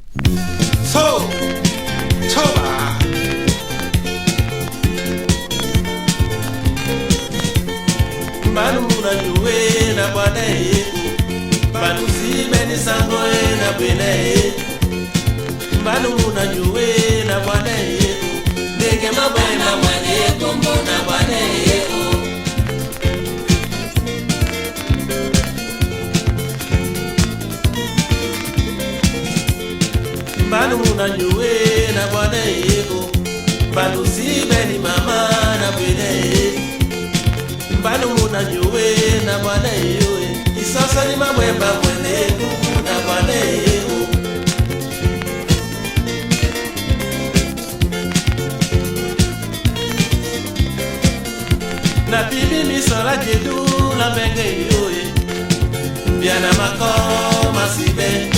So, Toba. Banu na yuwe na bwane, banu si beni sango na bene. Banu na yuwe na bwane, nege mabena bwane kombo na bwane. Banu na nyuwe na bwane yego, banu si beni mama na bwene. Banu na nyuwe na bwane yewe, isasa ni mabwemba mwene kuku na bwane yego. Na bibi misola jedu la benge yoye, biana mako masibe.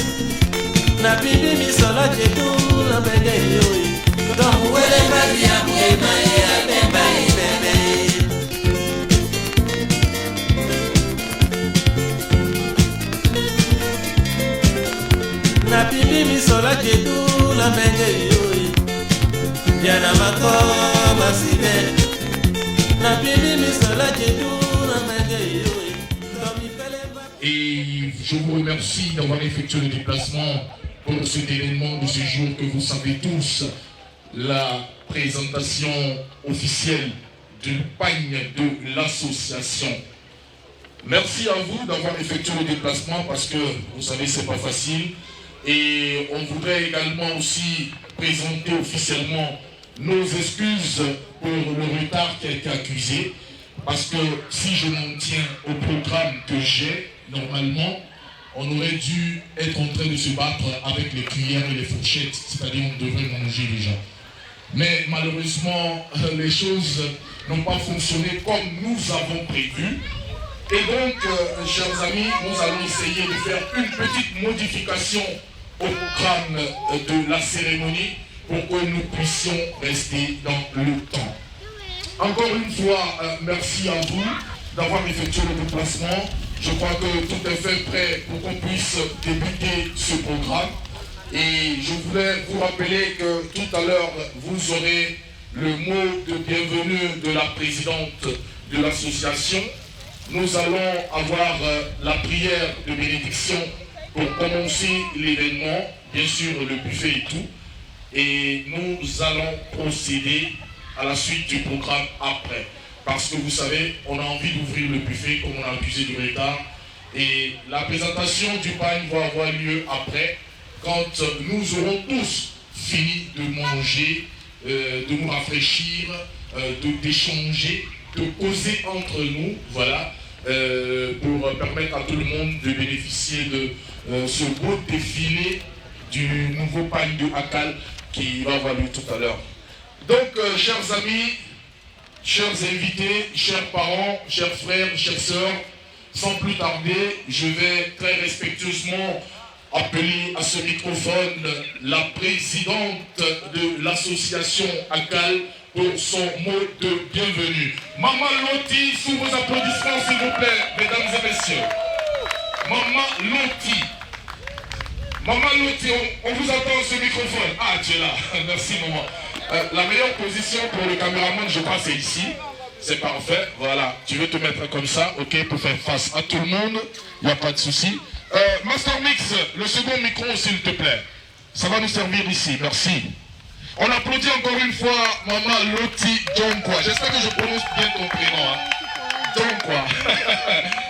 Na bibi misola jedu la benge yoye, don wele bali ya mwema ya bemba ibebe. Na bibi misola jedu la benge yoye, biana mako masibe. Na bibi misola jedu la benge yoye, don ifele ba. Et je vous remercie d'avoir effectué le déplacement pour cet événement de ce jour que vous savez tous, la présentation officielle du pagne de l'association. Merci à vous d'avoir effectué le déplacement parce que vous savez c'est pas facile et on voudrait également aussi présenter officiellement nos excuses pour le retard qui a été accusé parce que si je m'en tiens au programme que j'ai normalement, on aurait dû être en train de se battre avec les cuillères et les fourchettes, c'est-à-dire on devrait manger déjà. Mais malheureusement, les choses n'ont pas fonctionné comme nous avons prévu. Et donc, chers amis, nous allons essayer de faire une petite modification au programme de la cérémonie pour que nous puissions rester dans le temps. Encore une fois, merci à vous d'avoir effectué le déplacement. Je crois que tout est fait prêt pour qu'on puisse débuter ce programme. Et je voulais vous rappeler que tout à l'heure, vous aurez le mot de bienvenue de la présidente de l'association. Nous allons avoir la prière de bénédiction pour commencer l'événement, bien sûr le buffet et tout. Et nous allons procéder à la suite du programme après. Parce que vous savez, on a envie d'ouvrir le buffet comme on a accusé du retard. Et la présentation du pain va avoir lieu après, quand nous aurons tous fini de manger, de nous rafraîchir, d'échanger, de causer entre nous, voilà, pour permettre à tout le monde de bénéficier de ce beau défilé du nouveau pain de Akal qui va avoir lieu tout à l'heure. Donc, chers amis, chers invités, chers parents, chers frères, chères sœurs, sans plus tarder, je vais très respectueusement appeler à ce microphone la présidente de l'association Akal pour son mot de bienvenue. Maman Loti, sous vos applaudissements s'il vous plaît, mesdames et messieurs. Maman Loti. Maman Loti, on vous attend ce microphone. Ah, tu es là. Merci maman. La meilleure position pour le caméraman, je crois, c'est ici. C'est parfait. Voilà. Tu veux te mettre comme ça, ok, pour faire face à tout le monde. Il n'y a pas de souci. Master Mix, le second micro, s'il te plaît. Ça va nous servir ici. Merci. On applaudit encore une fois Maman Loti Donkwa. J'espère que je prononce bien ton prénom. Hein. Donkwa.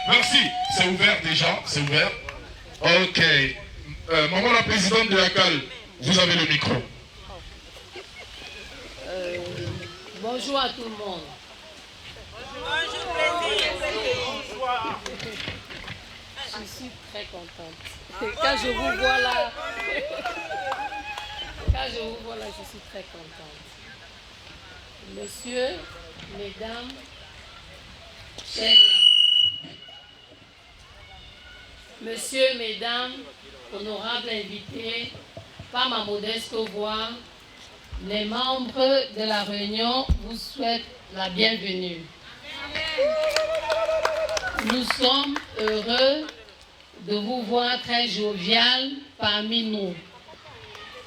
Merci. C'est ouvert déjà. C'est ouvert. Ok. Maman la présidente de Akal, vous avez le micro. Bonjour à tout le monde. Bonjour, bonsoir. Je suis très contente. Quand je vous vois là, je suis très contente. Monsieur, mesdames, chers Monsieur, mesdames, honorables invités, par ma modeste voix, les membres de la réunion vous souhaitent la bienvenue. Nous sommes heureux de vous voir très jovial parmi nous.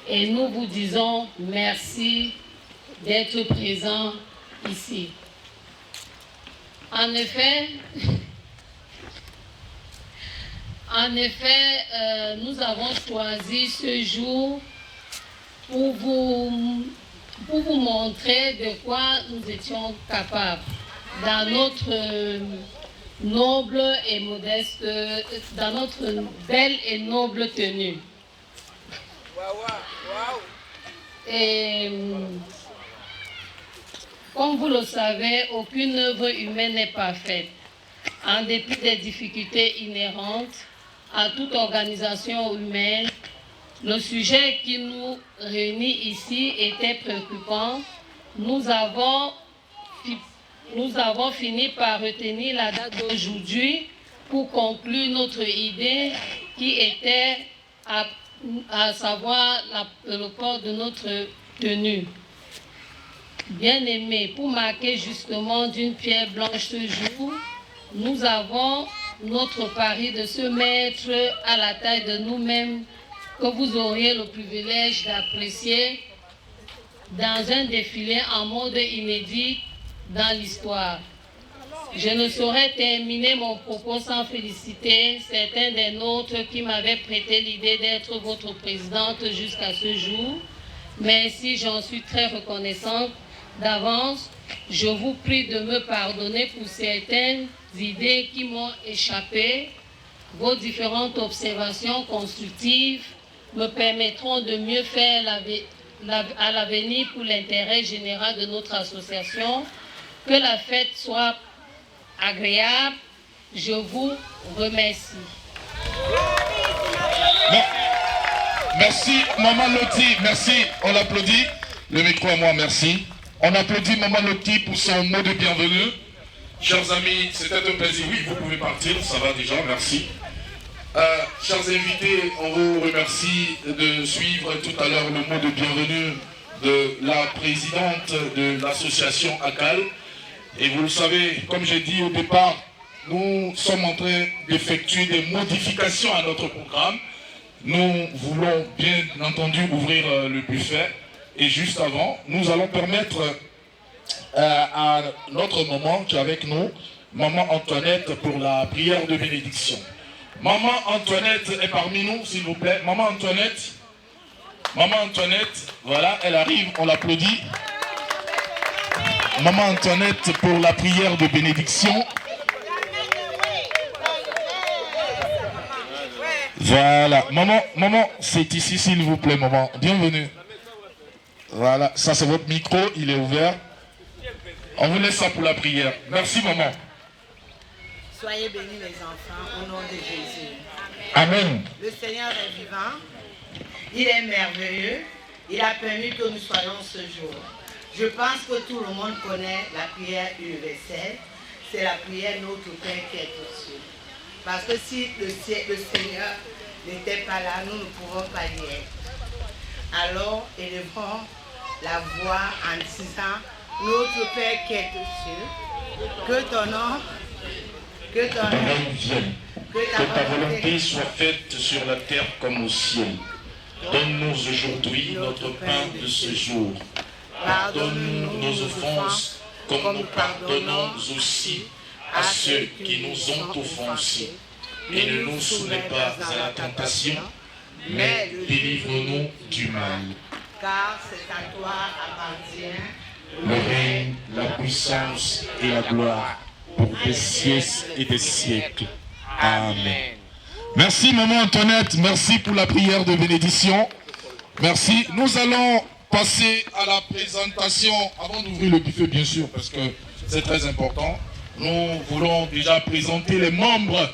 et nous vous disons merci d'être présent ici. En effet, nous avons choisi ce jour pour vous montrer de quoi nous étions capables dans notre noble et modeste, dans notre belle et noble tenue. Et comme vous le savez, aucune œuvre humaine n'est parfaite. En dépit des difficultés inhérentes à toute organisation humaine, le sujet qui nous réunit ici était préoccupant. Nous avons fini par retenir la date d'aujourd'hui pour conclure notre idée qui était à savoir le port de notre tenue. Bien-aimés, pour marquer justement d'une pierre blanche ce jour, nous avons notre pari de se mettre à la taille de nous-mêmes que vous auriez le privilège d'apprécier dans un défilé en mode inédit dans l'histoire. Je ne saurais terminer mon propos sans féliciter certains des nôtres qui m'avaient prêté l'idée d'être votre présidente jusqu'à ce jour. Merci, j'en suis très reconnaissante d'avance. Je vous prie de me pardonner pour certaines idées qui m'ont échappé. Vos différentes observations constructives me permettront de mieux faire à l'avenir pour l'intérêt général de notre association. Que la fête soit agréable. Je vous remercie. Merci, Maman Loti. Merci, on l'applaudit. Le micro à moi, merci. On applaudit Maman Loti pour son mot de bienvenue. Chers amis, c'était un plaisir. Oui, vous pouvez partir, ça va déjà, merci. Chers invités, on vous remercie de suivre tout à l'heure le mot de bienvenue de la présidente de l'association ACAL. Et vous le savez, comme j'ai dit au départ, nous sommes en train d'effectuer des modifications à notre programme. Nous voulons bien entendu ouvrir le buffet. Et juste avant, nous allons permettre à notre maman qui est avec nous, Maman Antoinette, pour la prière de bénédiction. Maman Antoinette est parmi nous, s'il vous plaît. Maman Antoinette, voilà, elle arrive, on l'applaudit. Maman Antoinette pour la prière de bénédiction. Voilà, maman, c'est ici, s'il vous plaît, maman. Bienvenue. Voilà, ça c'est votre micro, il est ouvert. On vous laisse ça pour la prière. Merci, maman. Soyez bénis les enfants, au nom de Jésus. Amen. Le Seigneur est vivant, il est merveilleux, il a permis que nous soyons ce jour. Je pense que tout le monde connaît la prière universelle, c'est la prière Notre Père qui est aux cieux. Parce que si le Seigneur n'était pas là, nous ne pouvons pas y être. Alors, élevons la voix en disant, Notre Père qui est aux cieux, que ton nom, que ton règne vienne, que ta volonté soit faite sur la terre comme au ciel. Donne-nous aujourd'hui notre pain de ce jour. Pardonne-nous nos offenses, comme nous pardonnons aussi à ceux qui nous ont offensés. Et ne nous soumets pas à la tentation, mais délivre-nous du mal. Car c'est à toi appartient le règne, la puissance et la gloire pour des siècles et des siècles. Amen. Merci Maman Antoinette, merci pour la prière de bénédiction. Merci. Nous allons passer à la présentation, avant d'ouvrir le buffet bien sûr, parce que c'est très important. Nous voulons déjà présenter les membres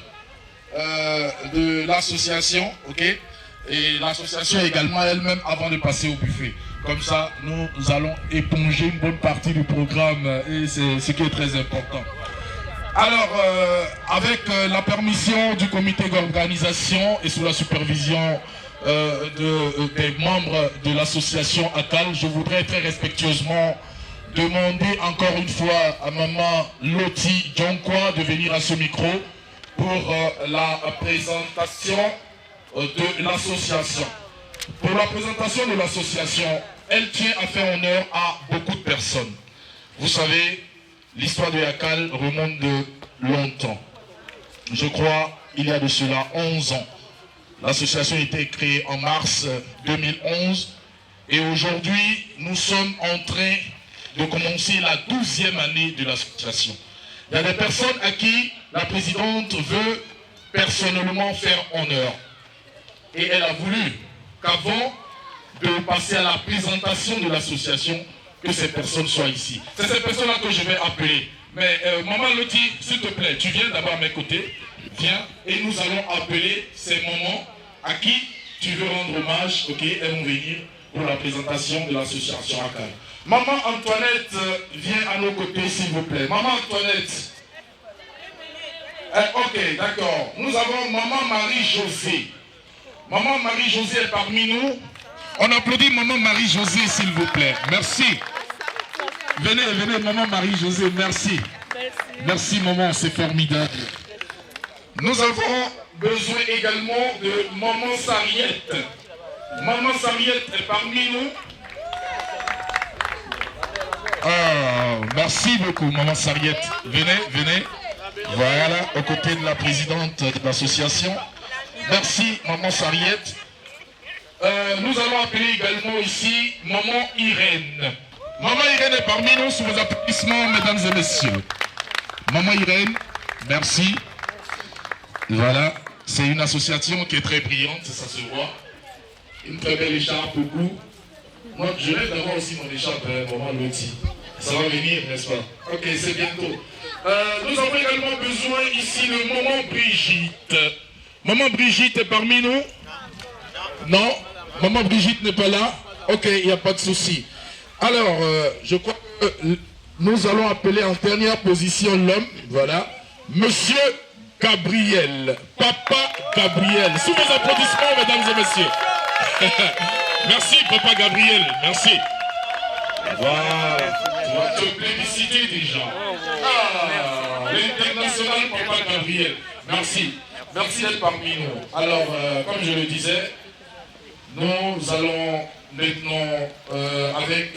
de l'association, ok? Et l'association également elle-même avant de passer au buffet. Comme ça, nous allons éponger une bonne partie du programme et c'est ce qui est très important. Alors, avec la permission du comité d'organisation et sous la supervision des membres de l'association ACAL, je voudrais très respectueusement demander encore une fois à Maman Loti Djonkwa de venir à ce micro pour la présentation de l'association. Pour la présentation de l'association, elle tient à faire honneur à beaucoup de personnes. Vous savez, l'histoire de Yakal remonte de longtemps. Je crois il y a de cela 11 ans. L'association a été créée en mars 2011 et aujourd'hui, nous sommes en train de commencer la 12e année de l'association. Il y a des personnes à qui la présidente veut personnellement faire honneur. Et elle a voulu qu'avant de passer à la présentation de l'association, que ces personnes soient ici. C'est ces personnes-là que je vais appeler. Mais Maman Loti, s'il te plaît, tu viens d'abord à mes côtés. Viens et nous allons appeler ces mamans à qui tu veux rendre hommage. Ok, elles vont venir pour la présentation de l'association Yakal. Maman Antoinette, viens à nos côtés s'il vous plaît. Maman Antoinette. Ok, d'accord. Nous avons Maman Marie-Josée. Maman Marie-Josée est parmi nous. On applaudit Maman Marie-Josée s'il vous plaît. Merci. Venez, venez Maman Marie-Josée, merci. Merci maman, c'est formidable. Nous avons besoin également de Maman Sariette. Maman Sariette est parmi nous. Oh, merci beaucoup Maman Sariette. Venez, venez. Voilà, aux côtés de la présidente de l'association. Merci Maman Sariette. Nous allons appeler également ici Maman Irène. Maman Irène est parmi nous sous vos applaudissements, mesdames et messieurs. Maman Irène, merci. Voilà, c'est une association qui est très brillante, ça se voit. Une très belle écharpe au cou. Moi, je rêve d'avoir aussi mon écharpe, Maman Loti. Ça va venir, n'est-ce pas? Ok, c'est bientôt. Nous avons également besoin ici de Maman Brigitte. Maman Brigitte est parmi nous? Non? Maman Brigitte n'est pas là? Ok, il n'y a pas de souci. Alors, je crois que nous allons appeler en dernière position l'homme, voilà, Monsieur Gabriel, Papa Gabriel. Sous vos applaudissements, mesdames et messieurs. Merci, Papa Gabriel, merci. Voilà, tu vas te plébisciter déjà. Ah, l'international Papa Gabriel, merci. Merci d'être parmi nous. Alors, comme je le disais, nous allons maintenant, avec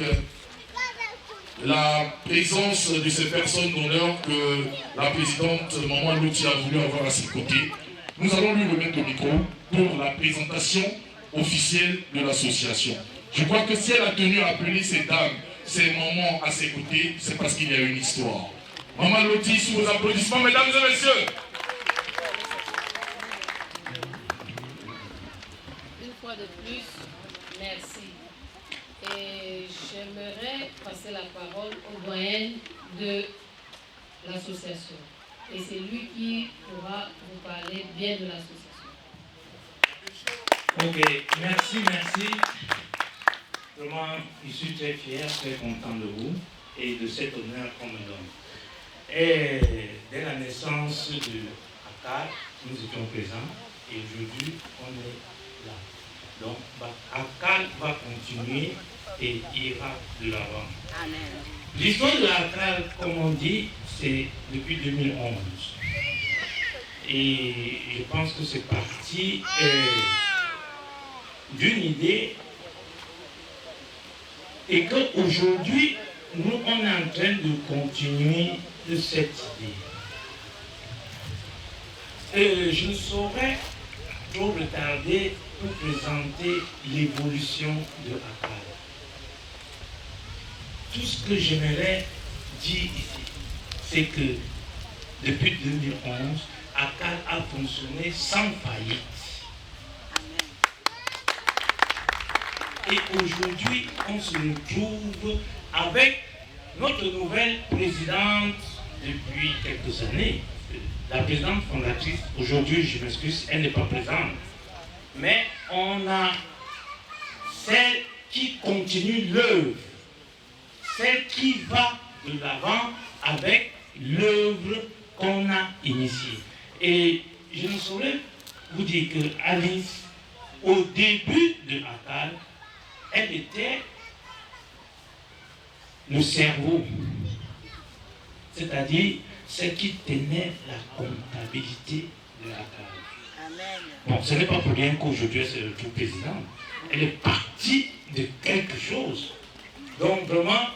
la présence de ces personnes d'honneur que la présidente Maman Loti a voulu avoir à ses côtés, nous allons lui remettre le micro pour la présentation officielle de l'association. Je crois que si elle a tenu à appeler ces dames, ces mamans à ses côtés, c'est parce qu'il y a une histoire. Maman Loti, sous vos applaudissements, mesdames et messieurs. Une fois de plus, merci. Et j'aimerais passer la parole au doyen de l'association. Et c'est lui qui pourra vous parler bien de l'association. Ok, merci, merci. Vraiment, je suis très fier, très content de vous et de cet honneur qu'on me donne. Et dès la naissance de Yakal, nous étions présents et aujourd'hui, on est là. Donc, Yakal va continuer et ira de l'avant. L'histoire de Yakal, comme on dit, c'est depuis 2011. Et je pense que c'est parti d'une idée et qu'aujourd'hui, nous, on est en train de continuer de cette idée. Et je ne saurais trop retarder pour présenter l'évolution de Yakal. Tout ce que j'aimerais dire ici, c'est que depuis 2011, Yakal a fonctionné sans faillite. Et aujourd'hui, on se retrouve avec notre nouvelle présidente depuis quelques années. La présidente fondatrice, aujourd'hui, je m'excuse, elle n'est pas présente. Mais on a celle qui continue l'œuvre, celle qui va de l'avant avec l'œuvre qu'on a initiée. Et je ne saurais vous dire que Alice, au début de Yakal, elle était le cerveau, c'est-à-dire celle qui tenait la comptabilité de Yakal. Bon, ce n'est pas pour rien qu'aujourd'hui c'est le tout président. Elle est partie de quelque chose. Donc vraiment,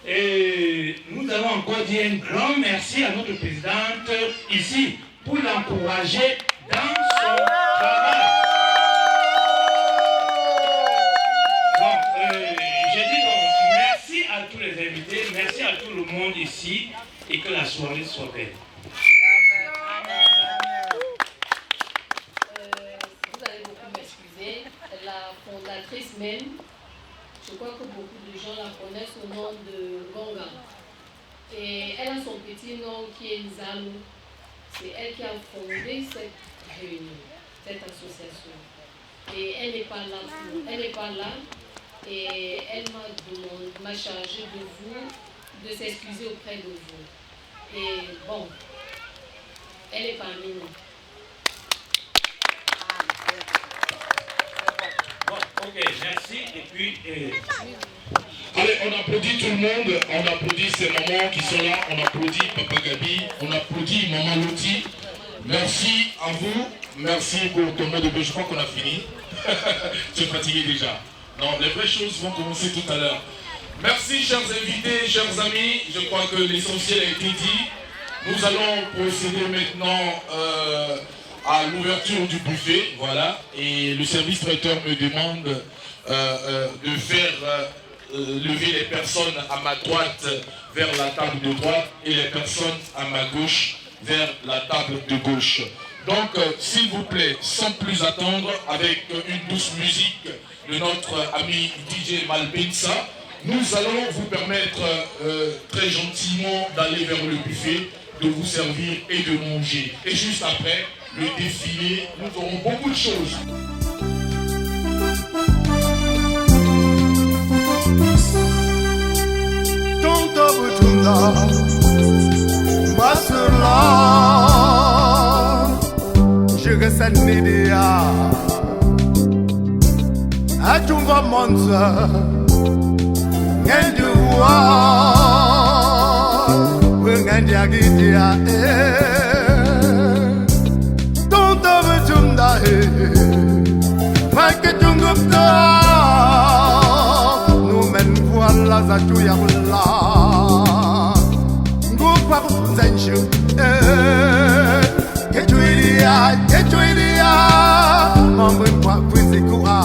nous allons encore dire un grand merci à notre présidente ici pour l'encourager dans son travail. Donc, j'ai dit donc merci à tous les invités, merci à tout le monde ici et que la soirée soit belle. Vous allez beaucoup m'excuser. La fondatrice même, je crois que beaucoup de gens la connaissent au nom de Gonga. Et elle a son petit nom qui est Nzalou. C'est elle qui a fondé cette réunion, cette association. Et elle n'est pas là. Elle n'est pas là. Et elle m'a chargé de vous, de s'excuser auprès de vous. Et bon, elle est parmi nous. Bon, ok, merci. Et puis... Allez, on applaudit tout le monde, on applaudit ces mamans qui sont là, on applaudit Papa Gabi, on applaudit Maman Loti. Merci à vous, merci pour ton mot de paix. Je crois qu'on a fini. Tu es fatigué déjà. Non, les vraies choses vont commencer tout à l'heure. Merci chers invités, chers amis, je crois que l'essentiel a été dit. Nous allons procéder maintenant à l'ouverture du buffet, voilà, et le service traiteur me demande de faire lever les personnes à ma droite vers la table de droite et les personnes à ma gauche vers la table de gauche. Donc, s'il vous plaît, sans plus attendre, avec une douce musique de notre ami DJ Malpensa, nous allons vous permettre très gentiment d'aller vers le buffet, de vous servir et de manger. Et juste après, le défilé, nous aurons beaucoup de choses. Je reste un média. À tout va monter. Un devoir. Un diaguidia. Don't overtunda. Fait que tu ngupta. Nous men voilà za tu ya là. Get you idia, mambo kwa kwizi kuwa.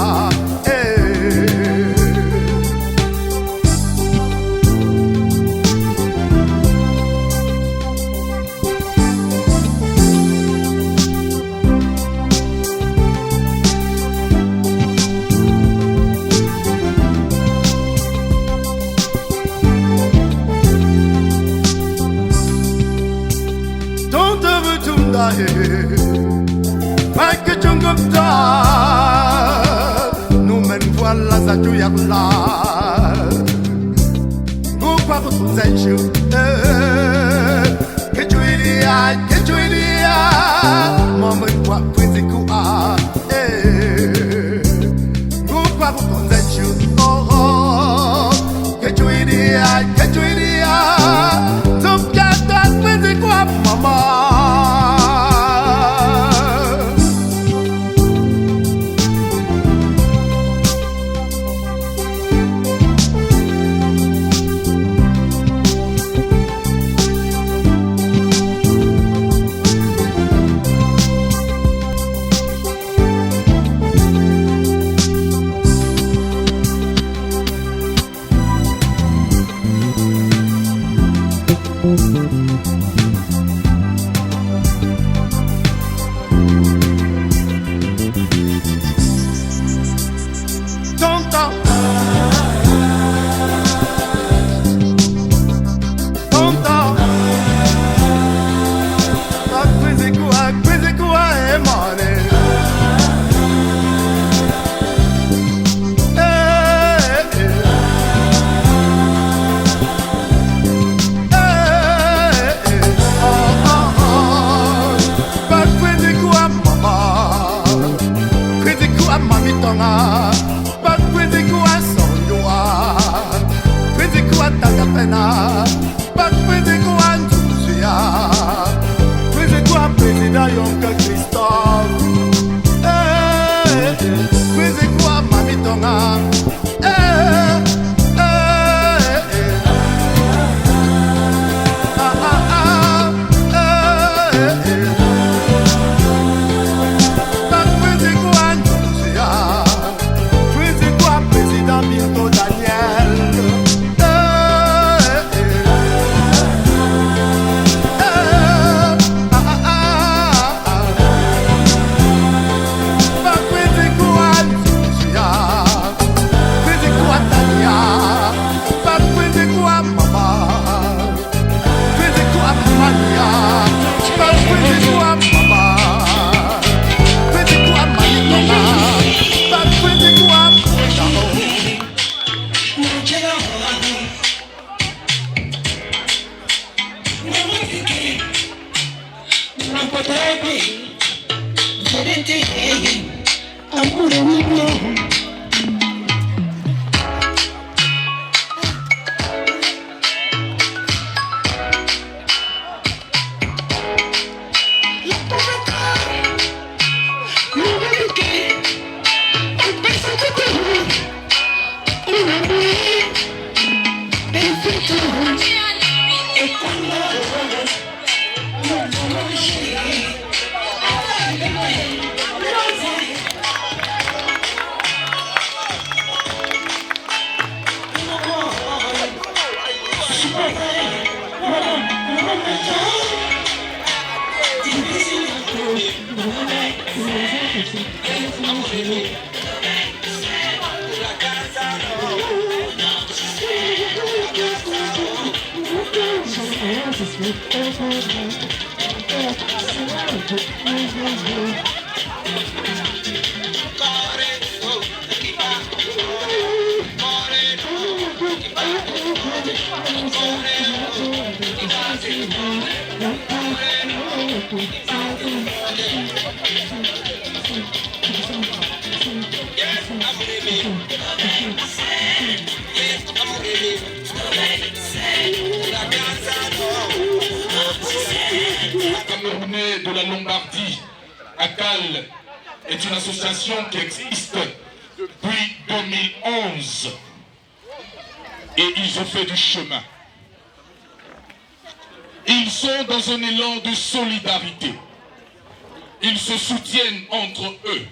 Fait que tu ngupta, nous men voilà za tu ya là. Go kwa kuzenju, get you idia, mama kwa kwizi kuwa. Go kwa kuzenju, get you idia, zupjata kwizi kuwa mama. Président Yonka Christophe. Kwezi kwa mamitonga De la Lombardie, ACAL est une association qui existe depuis 2011 et ils ont fait du chemin. Ils sont dans un élan de solidarité. Ils se soutiennent entre eux.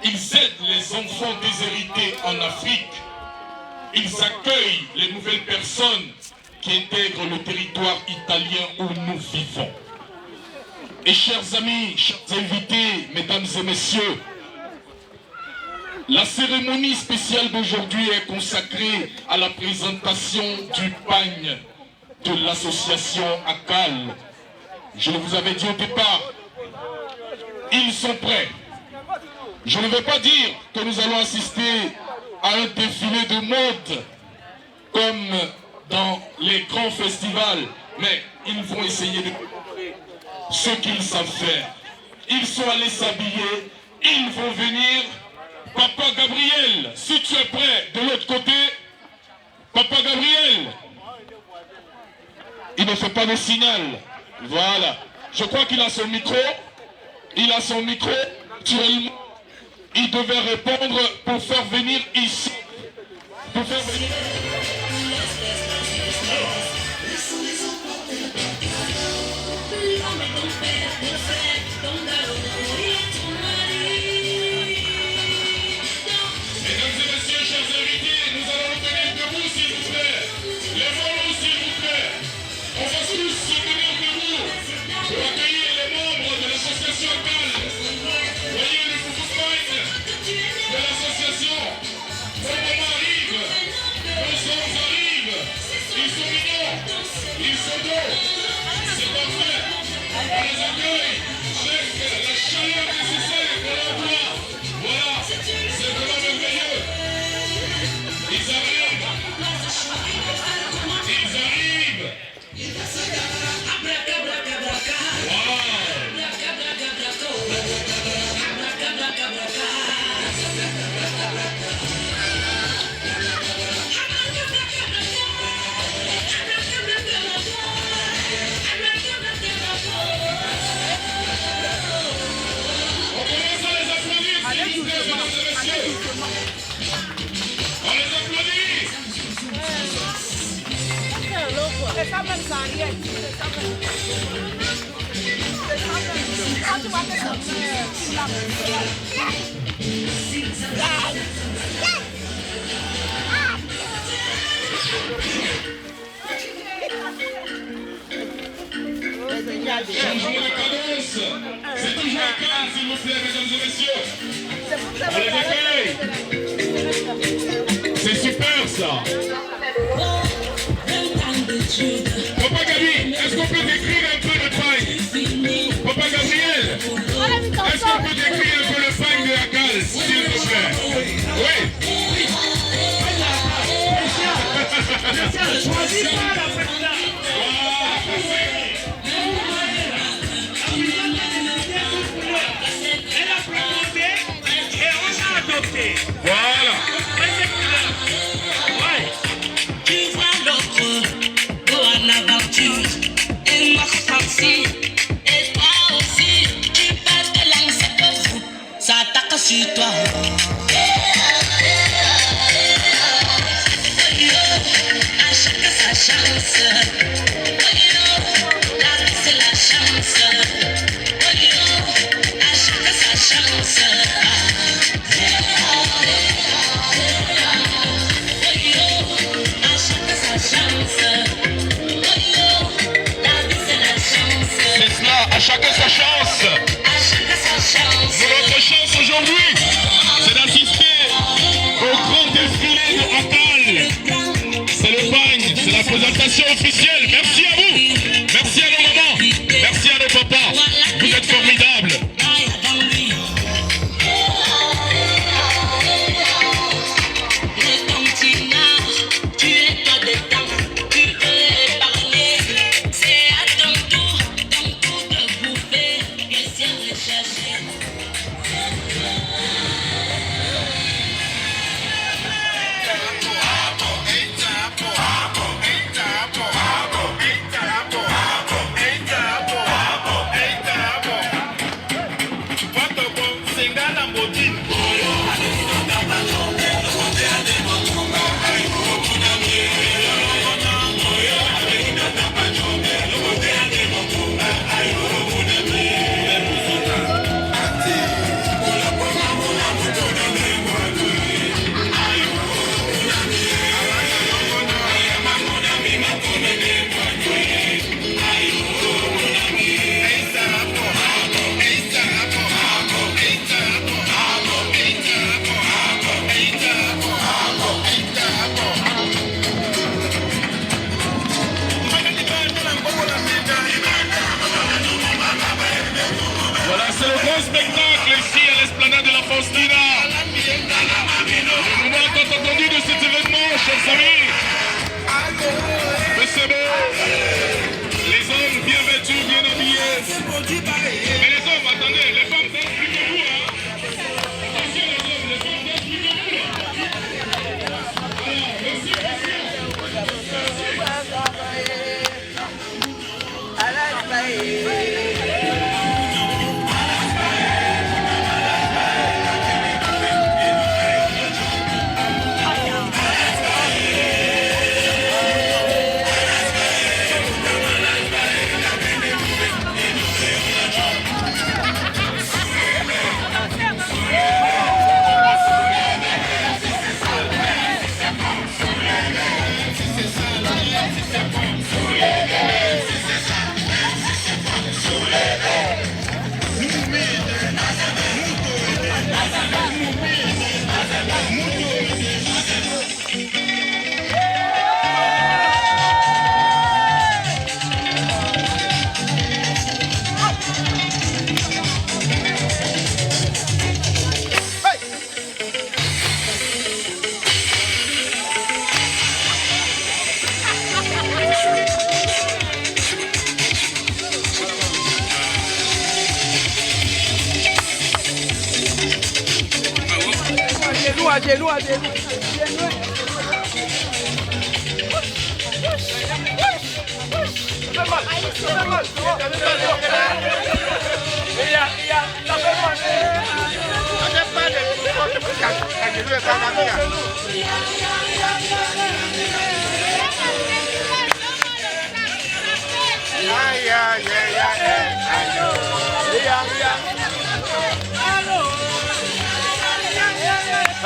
Ils aident les enfants déshérités en Afrique. Ils accueillent les nouvelles personnes qui intègrent le territoire italien où nous vivons. Et chers amis, chers invités, mesdames et messieurs, la cérémonie spéciale d'aujourd'hui est consacrée à la présentation du pagne de l'association ACAL. Je vous avais dit au départ, ils sont prêts. Je ne veux pas dire que nous allons assister à un défilé de mode comme dans les grands festivals, mais ils vont essayer de ce qu'ils savent faire. Ils sont allés s'habiller, ils vont venir. Papa Gabriel, si tu es prêt de l'autre côté, Papa Gabriel, il ne fait pas de signal. Voilà. Je crois qu'il a son micro. Il a son micro. Naturellement, il devait répondre pour faire venir ici. Pour faire venir... Changement de cadence. C'est toujours un calme, s'il vous plaît, mesdames et messieurs. On les accueille. C'est super ça. Papa Gabi, est-ce qu'on peut décrire un peu le paille? Papa Gabriel, est-ce qu'on peut décrire un peu le paille de la cale, s'il vous plaît? Oui. Choisis pas la présidente. Elle a proposé et on a adopté. Voilà. Ouais. Tu vois l'autre, go en aventure, et moi aussi, et toi aussi, tu passes de langue, c'est pas fou, ça attaque sur toi. À chacun sa chance, la vie c'est la chance, à chacun sa chance. C'est cela, à chacun sa chance. Notre chance aujourd'hui, c'est d'assister au grand défilé de Akal. C'est le bagne, c'est la présentation officielle. Merci à vous, merci à nos mamans, merci à nos papas. Vous êtes formidables.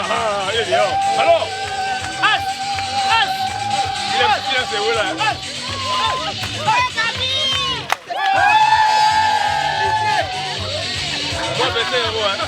Il est dehors. Alors, il est c'est où là? On va baisser les roues, hein.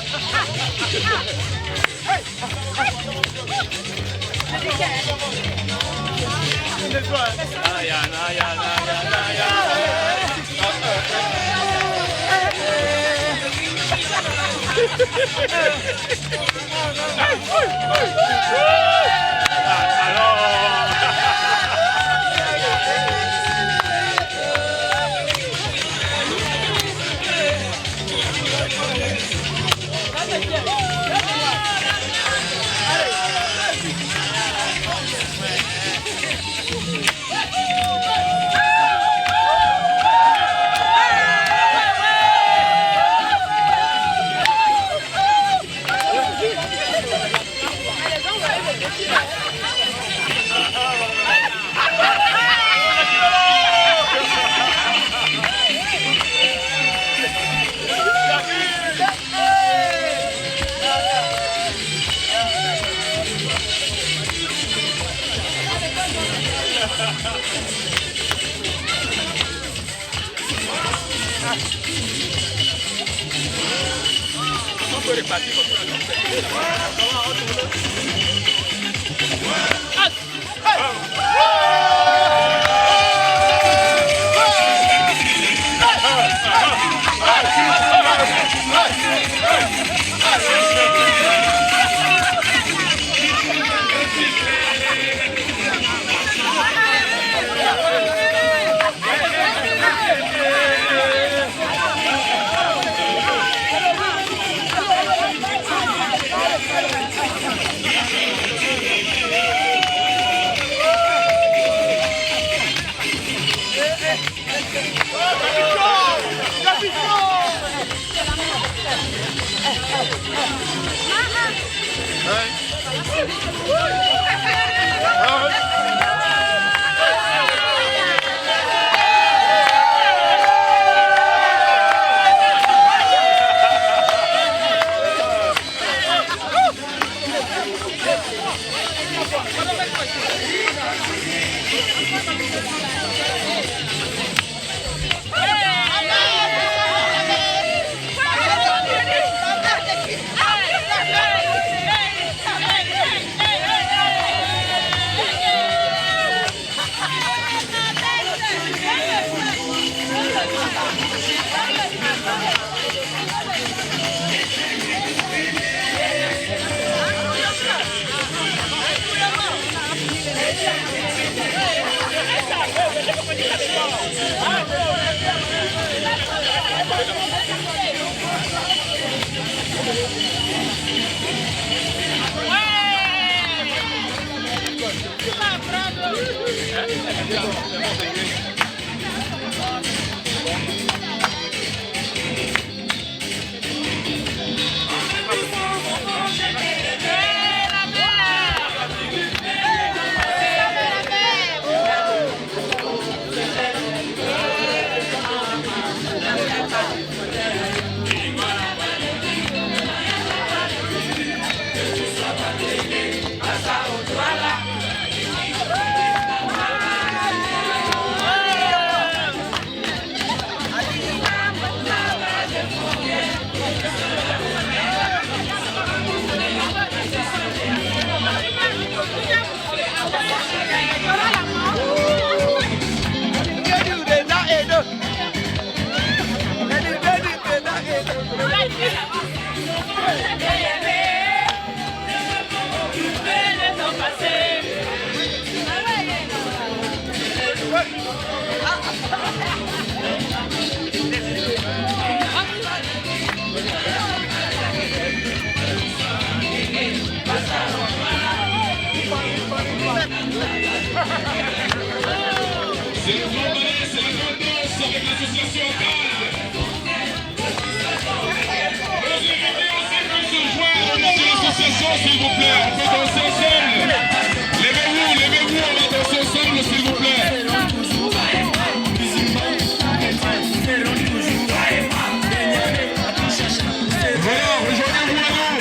C'est la grande danse avec l'association Nos invités aussi peuvent se joindre dans l'association, s'il vous plaît. On peut danser ensemble. Levez-vous, on va danser ensemble, s'il vous plaît. Voilà, rejoignez-vous à nous.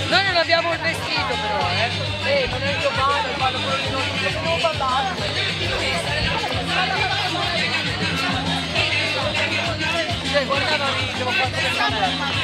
Noi non abbiamo il vestito però, ma noi io vado quello di noi, non ballare. Guardate, devo fare le camere.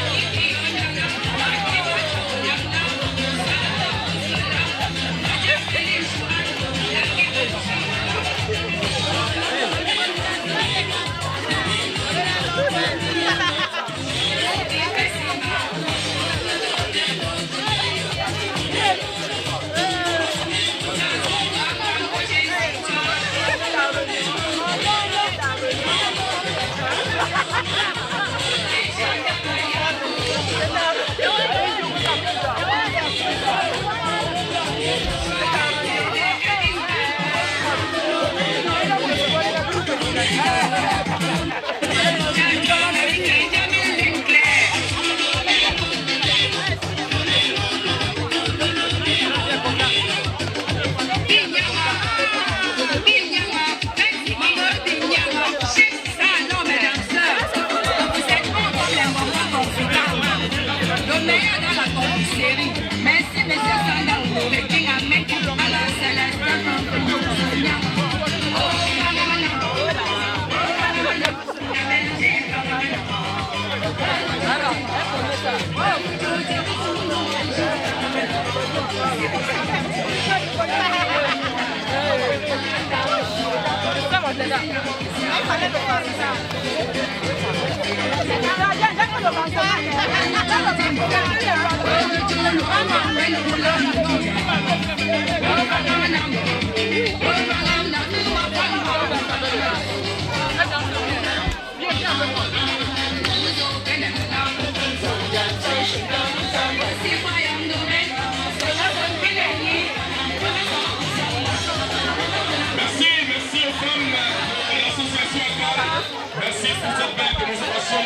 Merci pour cette belle démonstration.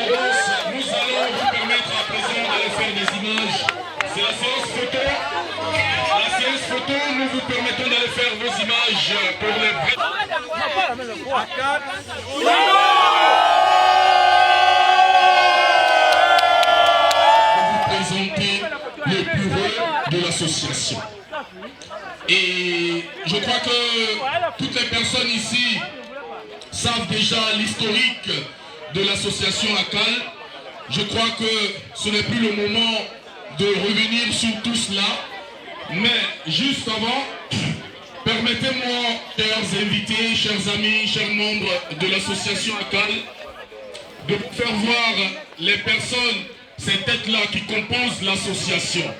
Nous allons vous permettre à présent d'aller faire des images. C'est la séance photo. La séance photo, nous vous permettons d'aller faire vos images pour les vrais. Vous présenter le bureau de l'association. Et je crois que toutes les personnes ici savent déjà l'historique de l'association ACAL. Je crois que ce n'est plus le moment de revenir sur tout cela. Mais juste avant, permettez-moi, chers invités, chers amis, chers membres de l'association ACAL, de vous faire voir les personnes, ces têtes-là qui composent l'association.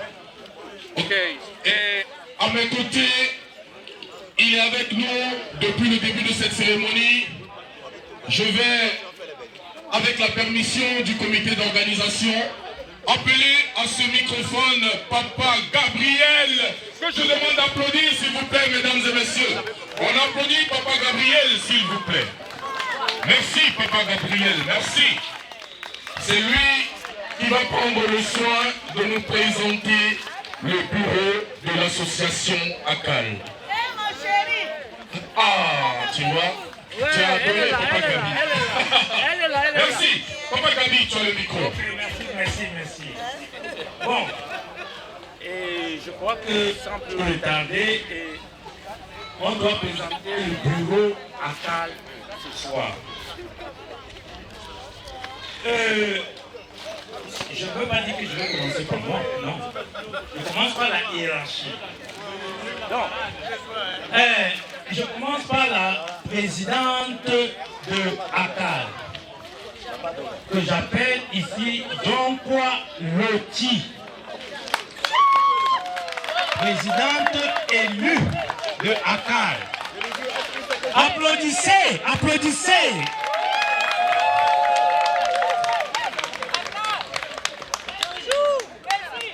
Ok. Et à mes côtés, il est avec nous depuis le début de cette cérémonie. Je vais, avec la permission du comité d'organisation, appeler à ce microphone Papa Gabriel, que je demande d'applaudir s'il vous plaît, mesdames et messieurs. On applaudit Papa Gabriel s'il vous plaît. Merci Papa Gabriel, merci. C'est lui qui va prendre le soin de nous présenter le bureau de l'association ACAL. Ah, tu vois, tu as adoré Papa Gabi. Merci. Papa Gabi, tu as le micro. Merci. Bon, et je crois que sans plus retarder, on doit présenter le bureau ACAL ce soir. Je ne peux pas dire que je vais commencer par moi, non. Je commence par la hiérarchie. Donc, je commence par la présidente de ACAL, que j'appelle ici Donkwa Loti. Présidente élue de ACAL. Applaudissez, applaudissez.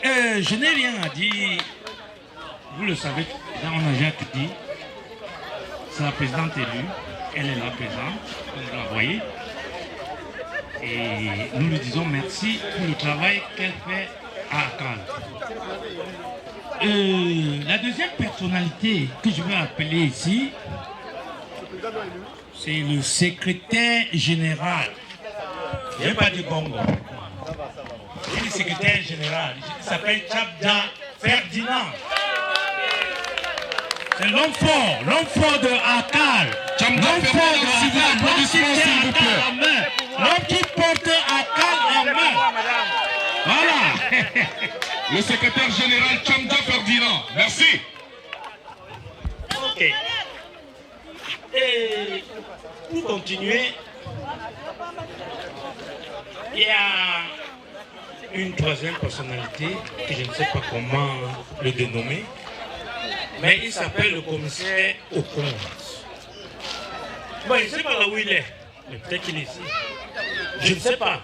Je n'ai rien à dire. Vous le savez, on a déjà tout dit. C'est la présidente élue. Elle est là présente, comme vous la voyez. Et nous lui disons merci pour le travail qu'elle fait à ACAL. La deuxième personnalité que je veux appeler ici, c'est le secrétaire général. Je n'ai pas dit bongo. C'est le secrétaire général. Il s'appelle Tchabda Ferdinand. C'est l'homme fort de ACAL. L'homme fort de ACAL. L'homme qui porte ACAL en main. Voilà. Le secrétaire général Tchabda Ferdinand. Merci. Ok. Et pour continuer, il y a une troisième personnalité que je ne sais pas comment le dénommer, mais il s'appelle le commissaire au compte. Bon, je ne sais pas là où il est, mais peut-être qu'il est ici. Je ne sais pas,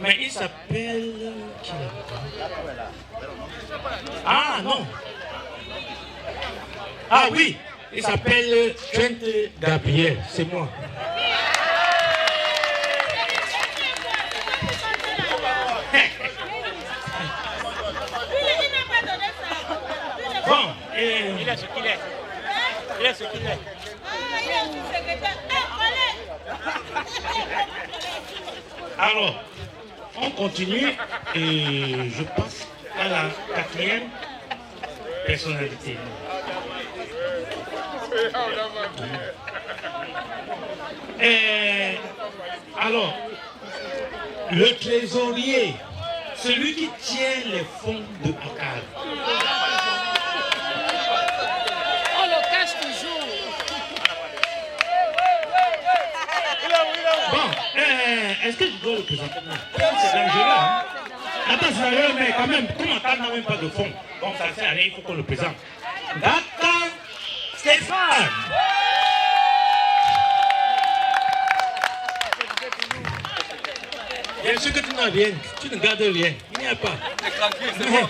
mais il s'appelle... Ah non. Ah oui, il s'appelle Trent Gabriel, c'est moi. Bon, il est ce qu'il est. Il est ce qu'il est. Alors, on continue et je passe à la quatrième personnalité. Alors, le trésorier celui qui tient les fonds de ACAL. On le cache toujours. Bon, est-ce que je dois le présenter? C'est dangereux, hein? Attends, c'est dangereux, mais quand même, comme ACAL n'a même pas de fonds, bon, ça sert à rien, il faut qu'on le présente. Gata Stéphane. Bien sûr que tu n'as rien, tu ne gardes rien, il n'y a pas. C'est tranquille, c'est bon.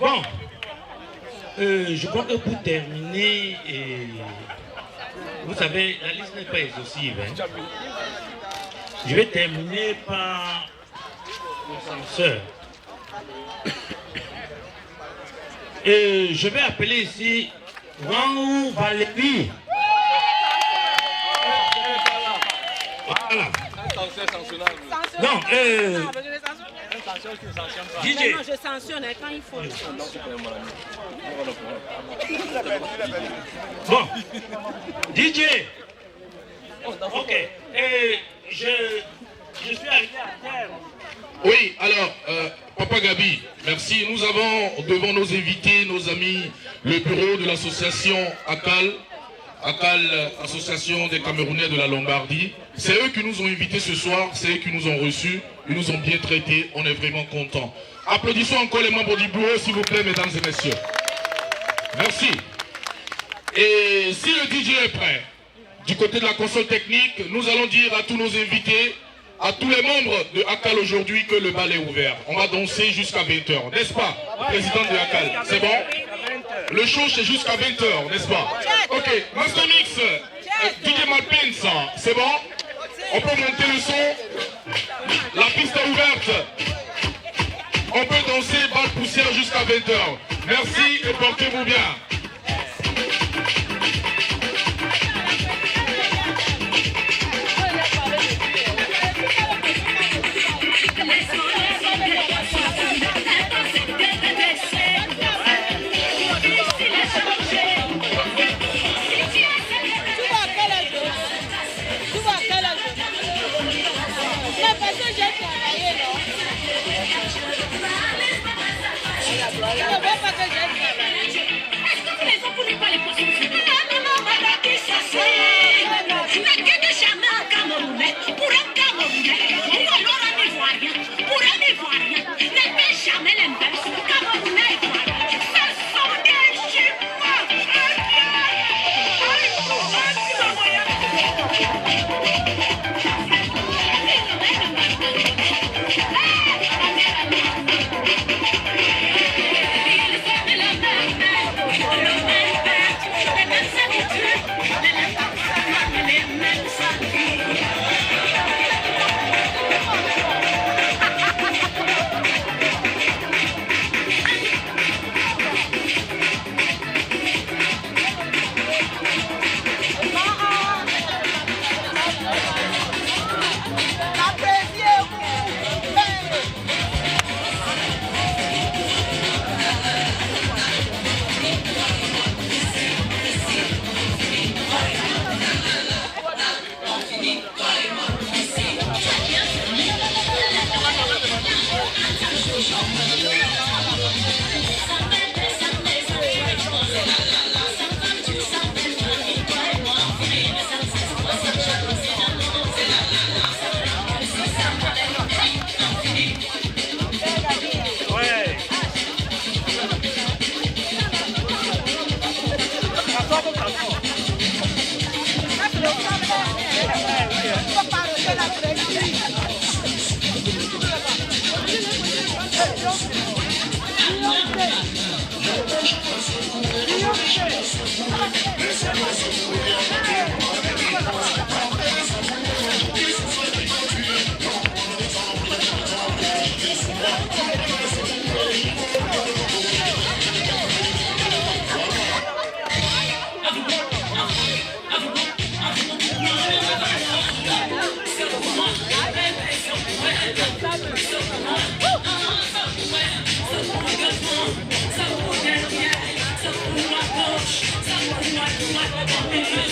Bon, je crois que pour terminer, vous savez, la liste n'est pas exhaustive. Hein. Je vais terminer par le censeur. Je vais appeler ici Wangou Valérie. Voilà. Non, DJ. Non, je sanctionne quand il faut. Bon, DJ. Ok, je suis arrivé à terme. Oui, alors, Papa Gabi, merci. Nous avons devant nos invités, nos amis, le bureau de l'association ACAL, Association des Camerounais de la Lombardie. C'est eux qui nous ont invités ce soir, c'est eux qui nous ont reçus, ils nous ont bien traités, on est vraiment contents. Applaudissons encore les membres du bureau, s'il vous plaît, mesdames et messieurs. Merci. Et si le DJ est prêt, du côté de la console technique, nous allons dire à tous nos invités, à tous les membres de ACAL aujourd'hui que le bal est ouvert. On va danser jusqu'à 20h, n'est-ce pas, président de ACAL? C'est bon? Le show c'est jusqu'à 20h, n'est-ce pas? Ok, Master Mix, DJ Malpins, c'est bon? On peut monter le son? La piste est ouverte. On peut danser balle poussière jusqu'à 20h. Merci et portez-vous bien. Someone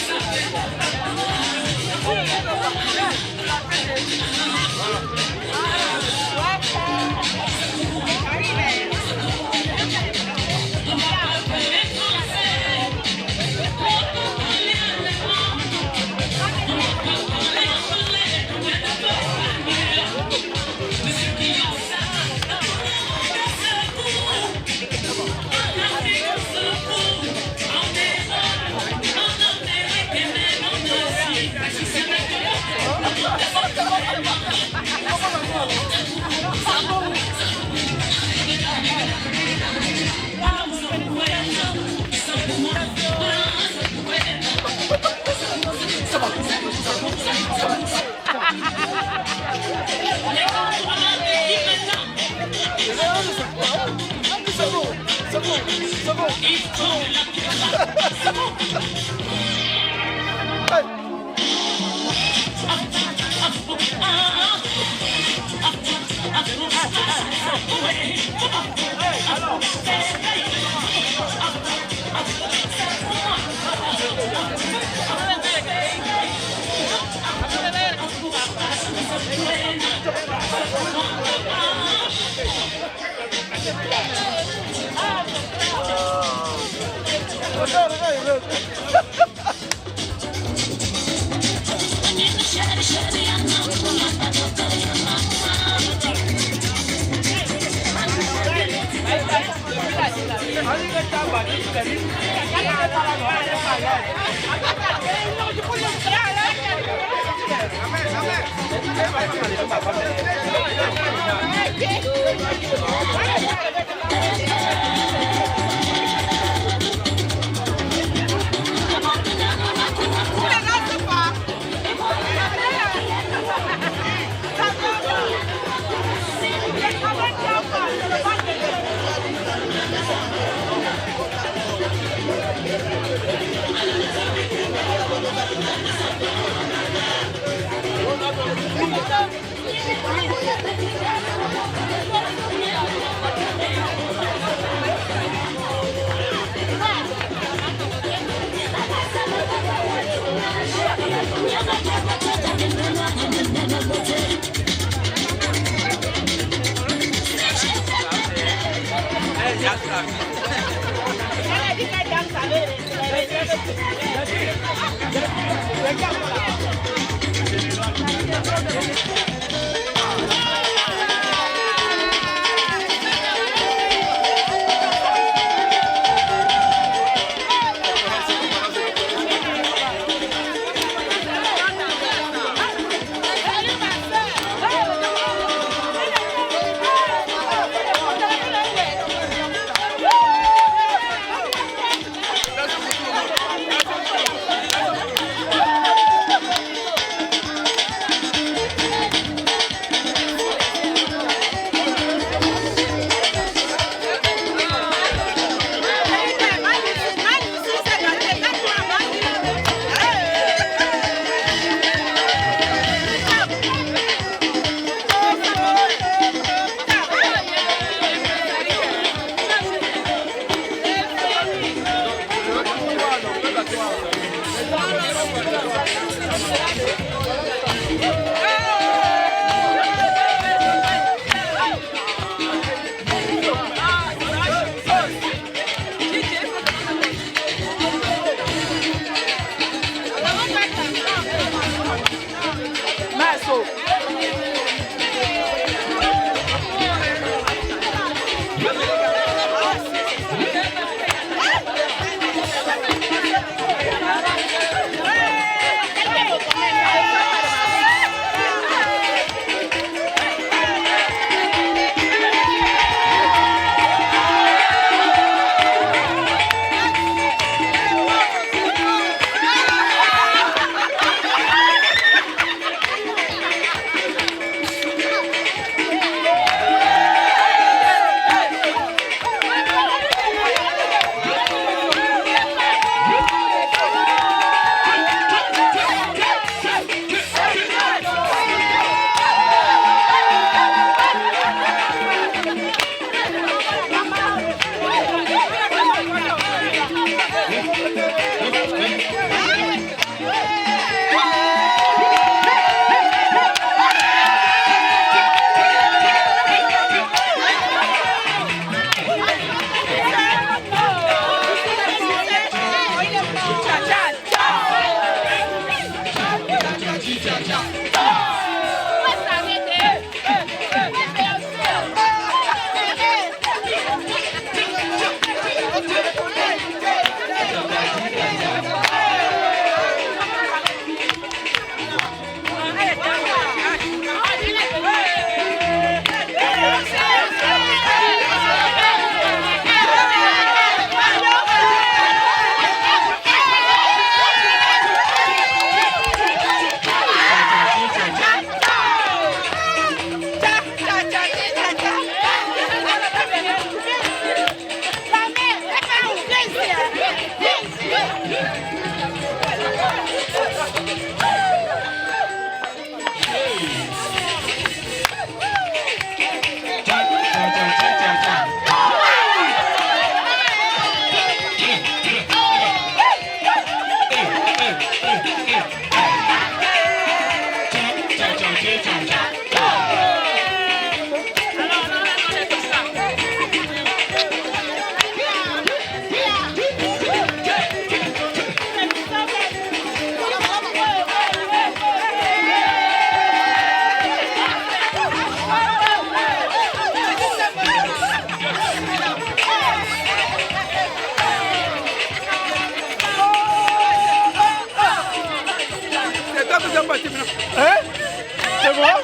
moi.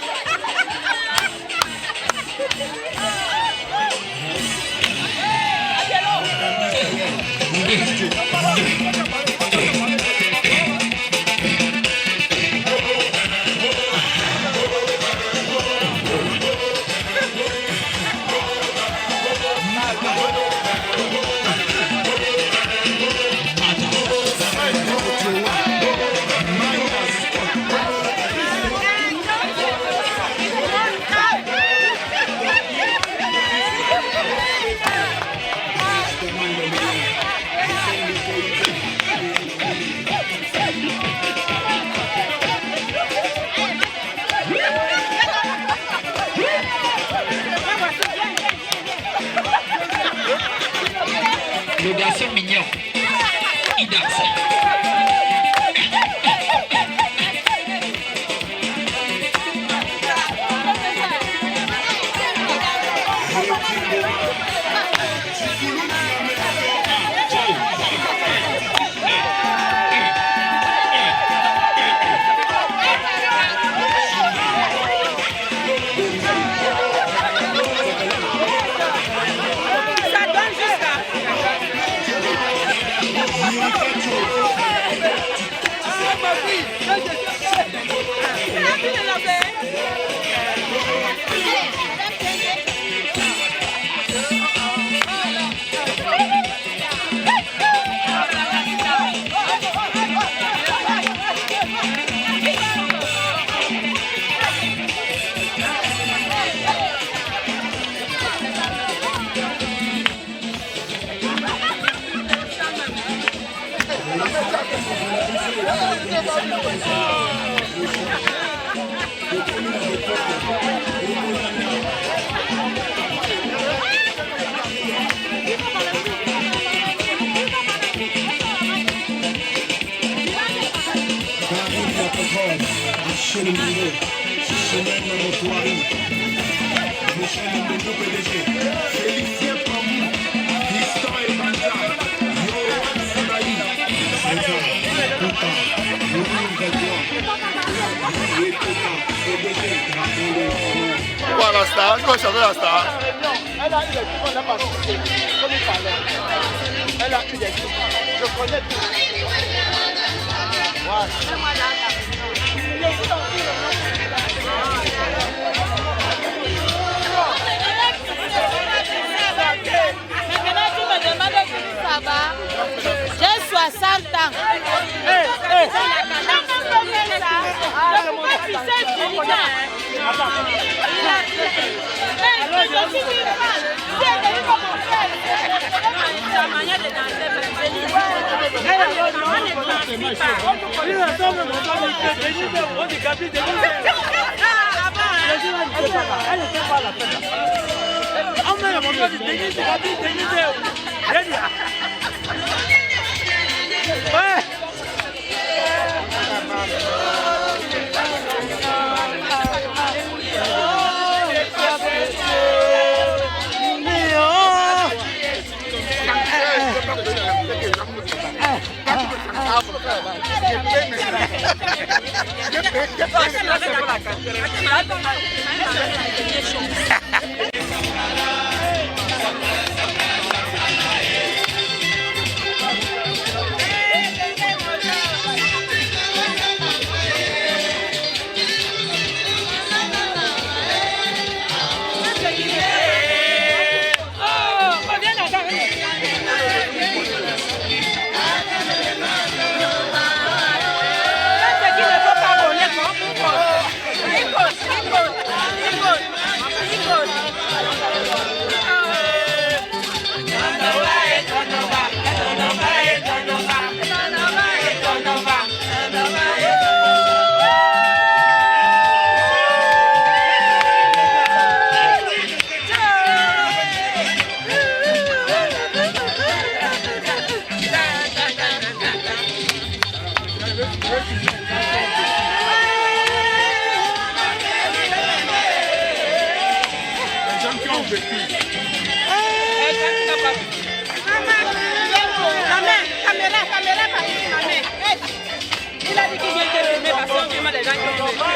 Le garçon mignon, il danse. Voilà la star, je vais chanter la star. Elle a eu des trucs qu'on n'a pas cité, comme il parlait. Elle a eu des trucs, je connais tout. Maintenant tu me demandes si ça va. J'ai 60 ans. Il a dit qu'il vient de filmer parce qu'on filme les gens qui ont fait.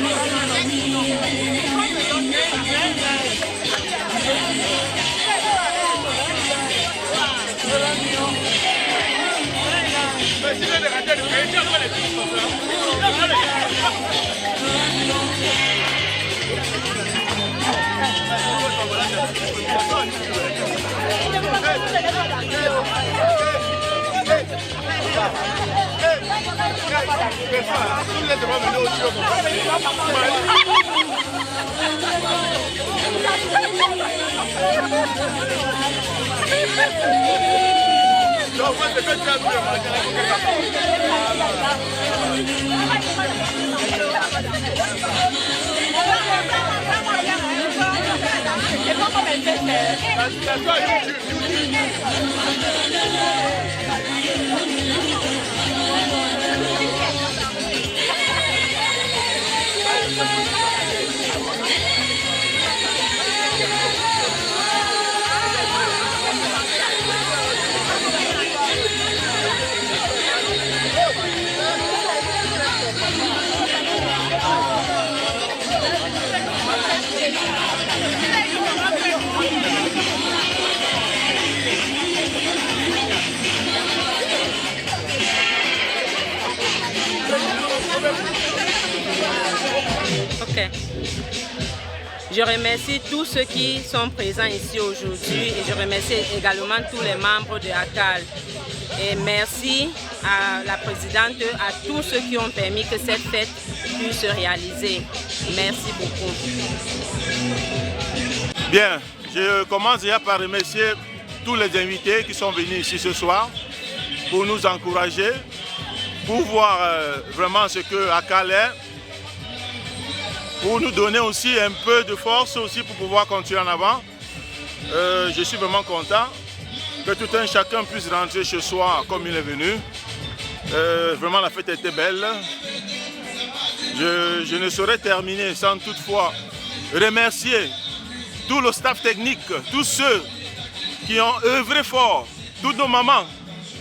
Thank you. Ok. Je remercie tous ceux qui sont présents ici aujourd'hui et je remercie également tous les membres de ACAL. Et merci à la présidente, à tous ceux qui ont permis que cette fête puisse se réaliser. Merci beaucoup. Bien, je commence déjà par remercier tous les invités qui sont venus ici ce soir pour nous encourager, pour voir vraiment ce que ACAL est, pour nous donner aussi un peu de force aussi pour pouvoir continuer en avant. Je suis vraiment content que tout un chacun puisse rentrer ce soir comme il est venu. Vraiment la fête était belle. Je ne saurais terminer sans toutefois remercier tout le staff technique, tous ceux qui ont œuvré fort, toutes nos mamans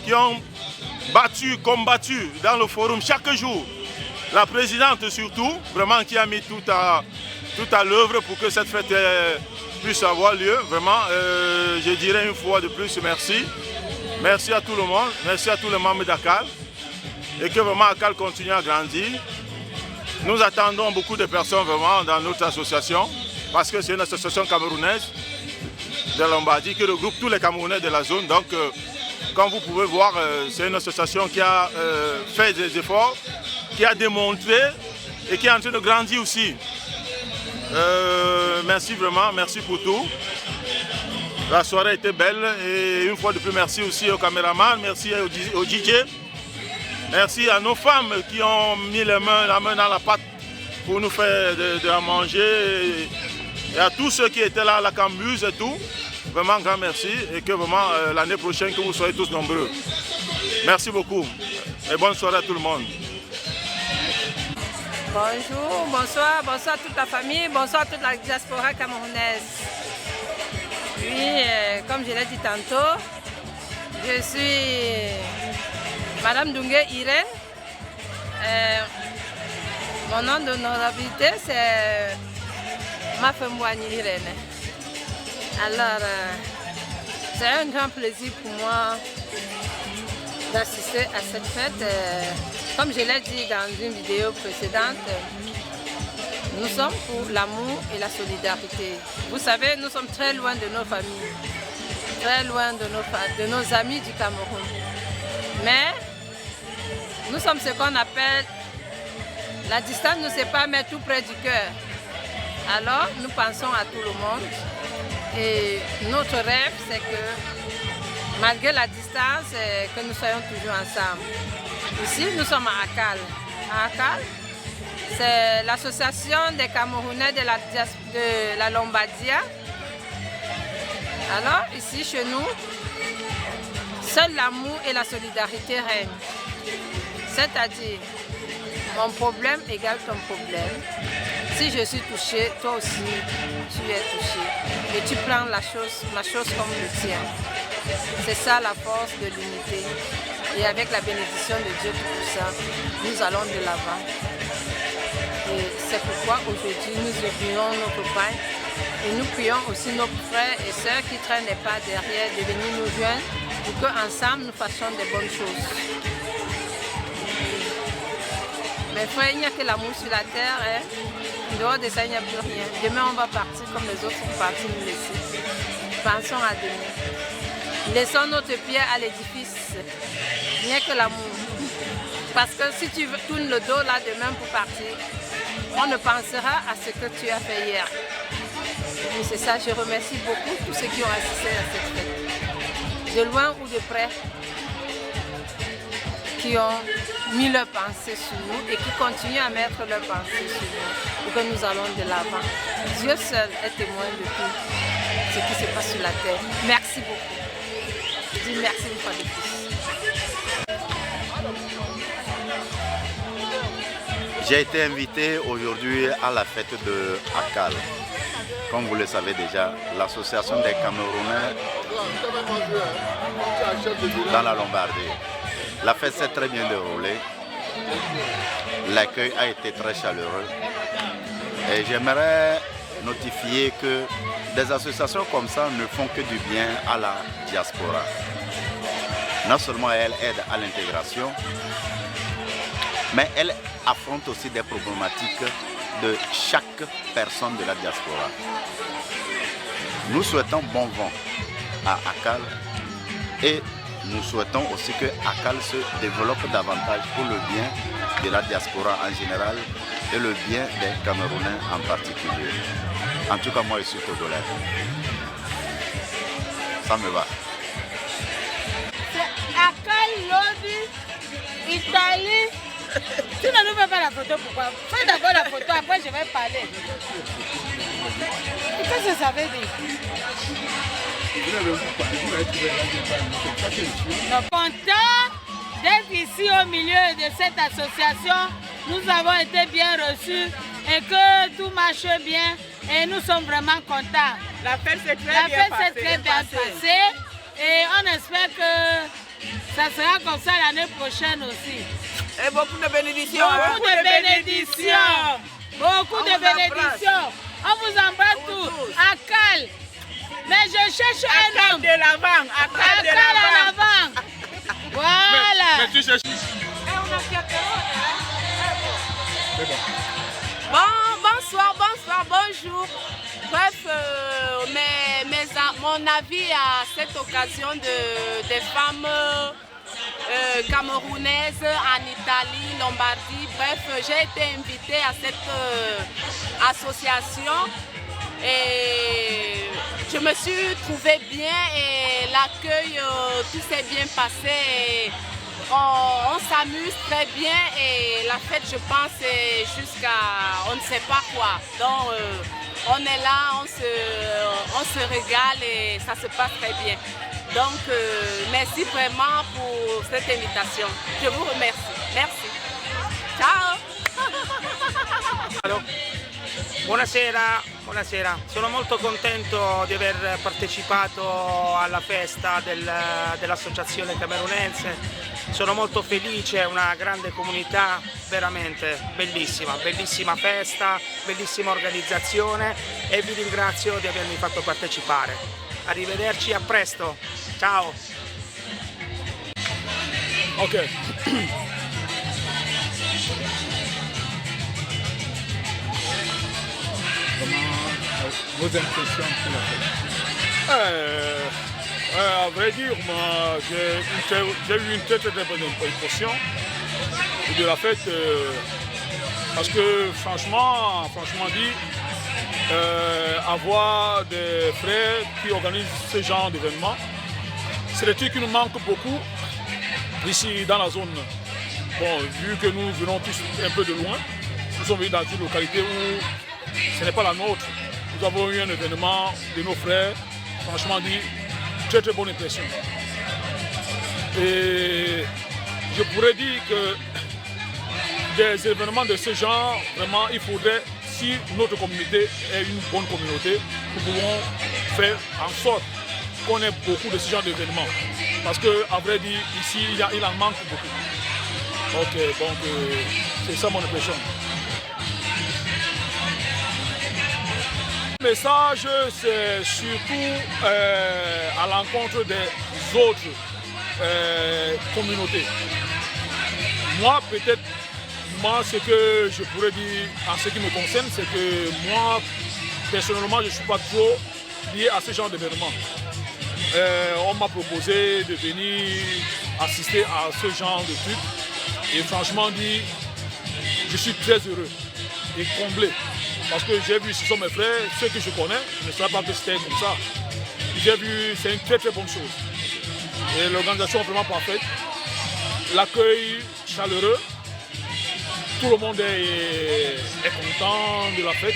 qui ont combattu dans le forum chaque jour. La présidente surtout, vraiment qui a mis tout à l'œuvre pour que cette fête puisse avoir lieu. Vraiment, je dirais une fois de plus merci. Merci à tout le monde, merci à tous les membres d'ACAL. Et que vraiment ACAL continue à grandir. Nous attendons beaucoup de personnes vraiment dans notre association, parce que c'est une association camerounaise de Lombardie qui regroupe tous les Camerounais de la zone. Donc, comme vous pouvez voir, c'est une association qui a fait des efforts, qui a démontré et qui est en train de grandir aussi. Merci vraiment, merci pour tout. La soirée était belle et une fois de plus merci aussi aux caméramans, merci aux DJ. Merci à nos femmes qui ont mis la main dans la pâte pour nous faire de la manger. Et à tous ceux qui étaient là à la cambuse et tout, vraiment un grand merci et que vraiment l'année prochaine que vous soyez tous nombreux. Merci beaucoup et bonne soirée à tout le monde. Bonjour, bonsoir, bonsoir à toute la famille, bonsoir à toute la diaspora camerounaise. Oui, comme je l'ai dit tantôt, je suis Madame Dungue Irène. Mon nom d'honorabilité, c'est Mafembouani Irène. Alors, c'est un grand plaisir pour moi d'assister à cette fête. Comme je l'ai dit dans une vidéo précédente, nous sommes pour l'amour et la solidarité. Vous savez, nous sommes très loin de nos familles, très loin de nos amis du Cameroun. Mais nous sommes ce qu'on appelle, la distance ne sait pas mettre tout près du cœur. Alors, nous pensons à tout le monde. Et notre rêve, c'est que, malgré la distance, que nous soyons toujours ensemble. Ici, nous sommes à ACAL. À ACAL, c'est l'association des Camerounais de la Lombardia. Alors, ici, chez nous, seul l'amour et la solidarité règnent. C'est-à-dire, mon problème égale ton problème. Si je suis touchée, toi aussi, tu es touché. Et tu prends ma chose comme le tien. C'est ça la force de l'unité. Et avec la bénédiction de Dieu Tout-Puissant, nous allons de l'avant. Et c'est pourquoi aujourd'hui nous oublions notre pain et nous prions aussi nos frères et sœurs qui ne traînent pas derrière de venir nous joindre pour qu'ensemble nous fassions des bonnes choses. Mes frères, il n'y a que l'amour sur la terre. Hein? En dehors de ça, il n'y a plus rien. Demain, on va partir comme les autres sont partis nous laisser. Pensons à demain. Laissons notre pierre à l'édifice. Il n'y a que l'amour. Parce que si tu tournes le dos là demain pour partir, on ne pensera à ce que tu as fait hier. Et c'est ça, je remercie beaucoup tous ceux qui ont assisté à cette fête. De loin ou de près, qui ont mis leur pensée sur nous et qui continuent à mettre leur pensée sur nous pour que nous allons de l'avant. Dieu seul est témoin de tout ce qui se passe sur la terre. Merci beaucoup. Je dis merci une fois de plus. J'ai été invité aujourd'hui à la fête de Akal. Comme vous le savez déjà, l'association des Camerounais dans la Lombardie. La fête s'est très bien déroulée. L'accueil a été très chaleureux. Et j'aimerais notifier que des associations comme ça ne font que du bien à la diaspora. Non seulement elles aident à l'intégration, mais elles affrontent aussi des problématiques de chaque personne de la diaspora. Nous souhaitons bon vent à Akal et nous souhaitons aussi que Akal se développe davantage pour le bien de la diaspora en général et le bien des Camerounais en particulier. En tout cas, moi je suis togolais. Ça me va. C'est Akal, Lodi, Italie. Tu ne nous fais pas la photo, pourquoi? Fais d'abord la photo, après je vais parler. Qu'est-ce que ça veut dire? Content d'être ici au milieu de cette association. Nous avons été bien reçus et que tout marche bien et nous sommes vraiment contents. La fête s'est très bien passée et on espère que ça sera comme ça l'année prochaine aussi. Et beaucoup de bénédictions. Beaucoup de bénédictions. Beaucoup de bénédictions. On vous embrasse tous. Akal. Mais je cherche un homme. De l'avant. Akal de l'avant. Voilà. Mais tu cherches. Bonsoir, bonjour. Bref, mon avis à cette occasion des femmes camerounaises en Italie, Lombardie. Bref, j'ai été invitée à cette association et je me suis trouvée bien et l'accueil, tout s'est bien passé. Et on s'amuse très bien et la fête, je pense, c'est jusqu'à on ne sait pas quoi. Donc, on est là, on se régale et ça se passe très bien. Donc, merci vraiment pour cette invitation. Je vous remercie. Merci. Ciao. Allora, buonasera, sono molto contento di aver partecipato alla festa dell'associazione camerunense, sono molto felice, è una grande comunità, veramente bellissima, bellissima festa, bellissima organizzazione e vi ringrazio di avermi fatto partecipare. Arrivederci, a presto, ciao! Ok. Vos impressions sur la fête? À vrai dire, moi, j'ai eu une très bonne impression de la fête parce que franchement dit, avoir des frères qui organisent ce genre d'événements, c'est des trucs qui nous manquent beaucoup ici dans la zone. Bon, vu que nous venons tous un peu de loin, nous sommes venus dans une localité où ce n'est pas la nôtre. Nous avons eu un événement de nos frères, franchement dit, très bonne impression. Et je pourrais dire que des événements de ce genre, vraiment, il faudrait, si notre communauté est une bonne communauté, nous pouvons faire en sorte qu'on ait beaucoup de ce genre d'événements. Parce qu'à vrai dire, ici, il en manque beaucoup. Ok, donc c'est ça mon impression. Le message, c'est surtout à l'encontre des autres communautés. Moi, peut-être, ce que je pourrais dire en ce qui me concerne, c'est que moi, personnellement, je ne suis pas trop lié à ce genre d'événement. On m'a proposé de venir assister à ce genre de trucs. Et franchement dit, je suis très heureux et comblé. Parce que j'ai vu, ce sont mes frères, ceux que je connais, je ne savais pas que c'était comme ça. J'ai vu, c'est une très très bonne chose. Et l'organisation est vraiment parfaite. L'accueil chaleureux. Tout le monde est content de la fête.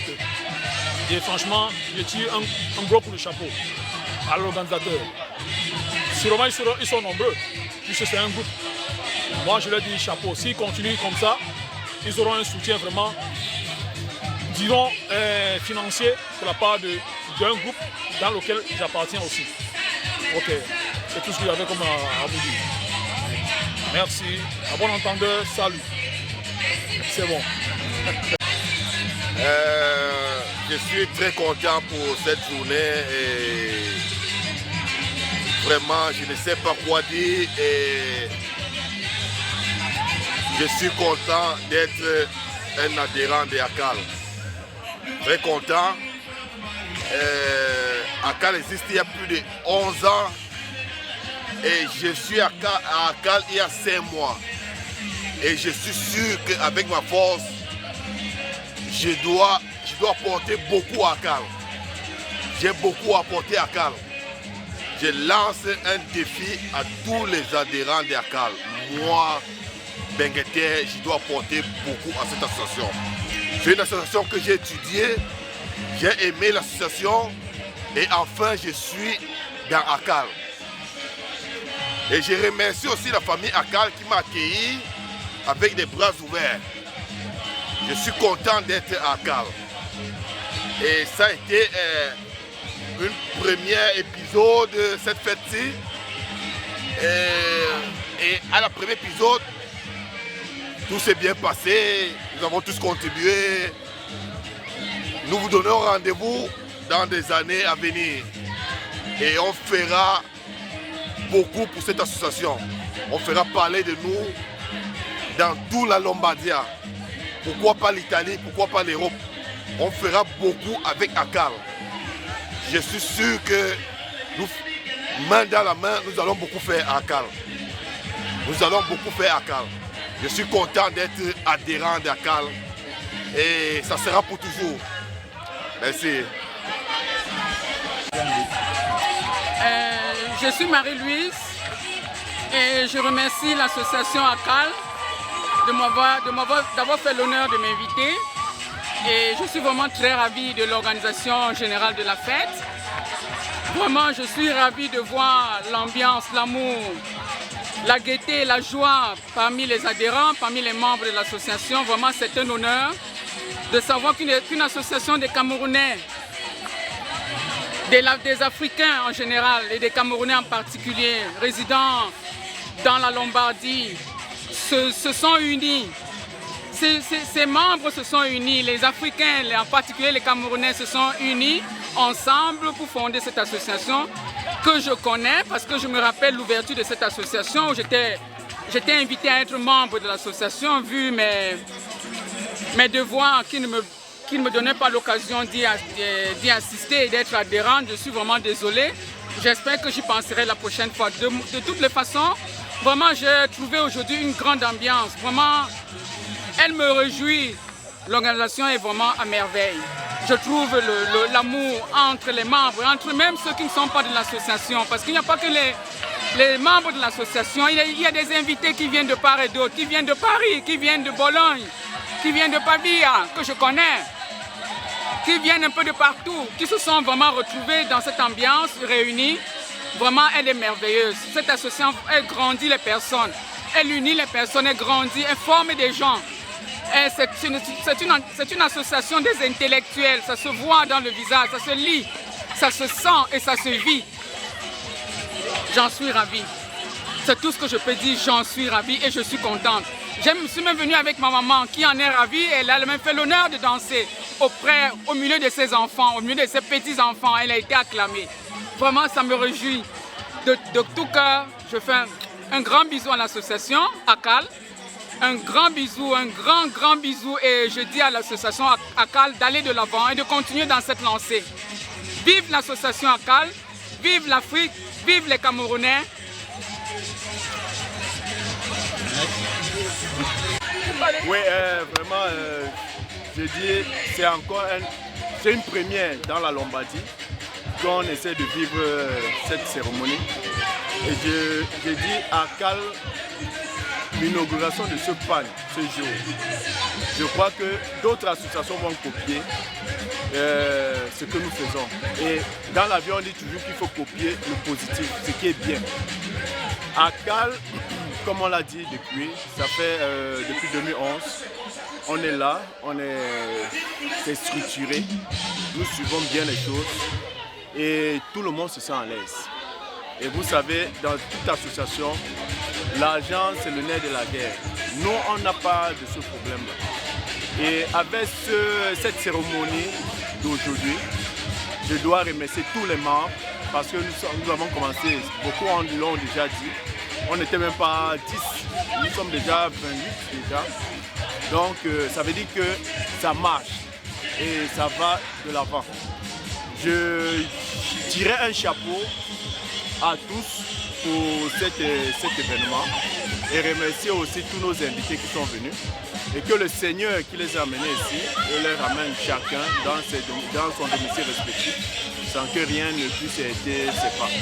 Et franchement, je tire un gros coup de chapeau à l'organisateur. Sûrement, ils sont nombreux, puisque c'est un groupe. Moi, je leur dis chapeau. S'ils continuent comme ça, ils auront un soutien vraiment, disons, financier de la part d'un groupe dans lequel j'appartiens aussi. Ok, c'est tout ce que j'avais comme à vous dire. Merci. À bon entendeur, salut. C'est bon. Je suis très content pour cette journée et vraiment je ne sais pas quoi dire et je suis content d'être un adhérent de ACAL. Très content. ACAL existe il y a plus de 11 ans et je suis à ACAL il y a 5 mois. Et je suis sûr qu'avec ma force, je dois apporter beaucoup à ACAL. J'ai beaucoup apporté à ACAL. Je lance un défi à tous les adhérents de ACAL. Moi, Bengueter, je dois apporter beaucoup à cette association. C'est une association que j'ai étudiée, j'ai aimé l'association et enfin je suis dans ACAL. Et je remercie aussi la famille ACAL qui m'a accueilli avec des bras ouverts. Je suis content d'être à ACAL. Et ça a été un premier épisode de cette fête-ci. Et à la premier épisode, tout s'est bien passé. Nous avons tous contribué. Nous vous donnons rendez-vous dans des années à venir. Et on fera beaucoup pour cette association. On fera parler de nous dans toute la Lombardia. Pourquoi pas l'Italie, pourquoi pas l'Europe? On fera beaucoup avec ACAL. Je suis sûr que nous, main dans la main, nous allons beaucoup faire à ACAL. Nous allons beaucoup faire à ACAL. Je suis content d'être adhérent d'ACAL et ça sera pour toujours. Merci. Je suis Marie-Louise et je remercie l'association ACAL d'avoir fait l'honneur de m'inviter. Et je suis vraiment très ravie de l'organisation générale de la fête. Vraiment, je suis ravie de voir l'ambiance, l'amour, la gaieté, la joie parmi les adhérents, parmi les membres de l'association. Vraiment, c'est un honneur de savoir qu'une association des Camerounais, des Africains en général et des Camerounais en particulier, résidant dans la Lombardie, se sont unis. Ces membres se sont unis, les Africains, en particulier les Camerounais, se sont unis ensemble pour fonder cette association que je connais parce que je me rappelle l'ouverture de cette association où j'étais invité à être membre de l'association vu mes devoirs qui ne me donnaient pas l'occasion d'y assister et d'être adhérent. Je suis vraiment désolée. J'espère que j'y penserai la prochaine fois. De toutes les façons, vraiment j'ai trouvé aujourd'hui une grande ambiance. Vraiment, elle me réjouit. L'organisation est vraiment à merveille. Je trouve l'amour entre les membres, entre même ceux qui ne sont pas de l'association. Parce qu'il n'y a pas que les membres de l'association. Il y a des invités qui viennent de part et d'autre, qui viennent de Paris, qui viennent de Bologne, qui viennent de Pavia, que je connais, qui viennent un peu de partout, qui se sont vraiment retrouvés dans cette ambiance réunie. Vraiment, elle est merveilleuse. Cette association, elle grandit les personnes. Elle unit les personnes, elle grandit, elle forme des gens. C'est une association des intellectuels, ça se voit dans le visage, ça se lit, ça se sent et ça se vit. J'en suis ravie. C'est tout ce que je peux dire, j'en suis ravie et je suis contente. Je suis même venue avec ma maman qui en est ravie et elle a même fait l'honneur de danser au milieu de ses enfants, au milieu de ses petits-enfants. Elle a été acclamée. Vraiment, ça me réjouit. De tout cœur, je fais un grand bisou à l'association ACAL. Un grand bisou, un grand bisou et je dis à l'association ACAL d'aller de l'avant et de continuer dans cette lancée. Vive l'association ACAL, vive l'Afrique, vive les Camerounais. Oui, vraiment, je dis, c'est une première dans la Lombardie qu'on essaie de vivre cette cérémonie. Et je dis à Cal, l'inauguration de ce pan ce jour. Je crois que d'autres associations vont copier ce que nous faisons. Et dans la vie, on dit toujours qu'il faut copier le positif, ce qui est bien. À Cal, comme on l'a dit depuis, ça fait depuis 2011, on est là, c'est structuré, nous suivons bien les choses et tout le monde se sent à l'aise. Et vous savez, dans toute association, l'argent c'est le nerf de la guerre. Nous, on n'a pas de ce problème-là. Et avec cette cérémonie d'aujourd'hui, je dois remercier tous les membres parce que nous avons commencé, beaucoup l'ont déjà dit, on n'était même pas 10, nous sommes déjà 28 déjà. Donc ça veut dire que ça marche et ça va de l'avant. Je tirais un chapeau à tous pour cet événement et remercier aussi tous nos invités qui sont venus et que le Seigneur qui les a amenés ici les ramène chacun dans son domicile respectif sans que rien ne puisse être séparé.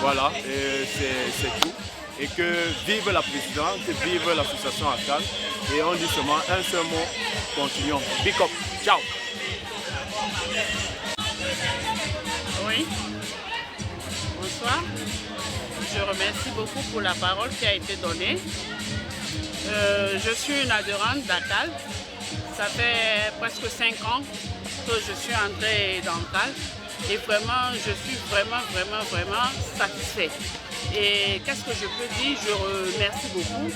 Voilà, c'est tout. Et que vive la présidente, vive l'association ACAL. Et on dit seulement un seul mot, continuons. Big up, ciao. Oui, bonsoir. Je remercie beaucoup pour la parole qui a été donnée. Je suis une adhérente d'ACAL. Ça fait presque 5 ans que je suis entrée dans ACAL. Et vraiment, je suis vraiment satisfaite. Et qu'est-ce que je peux dire? Je remercie beaucoup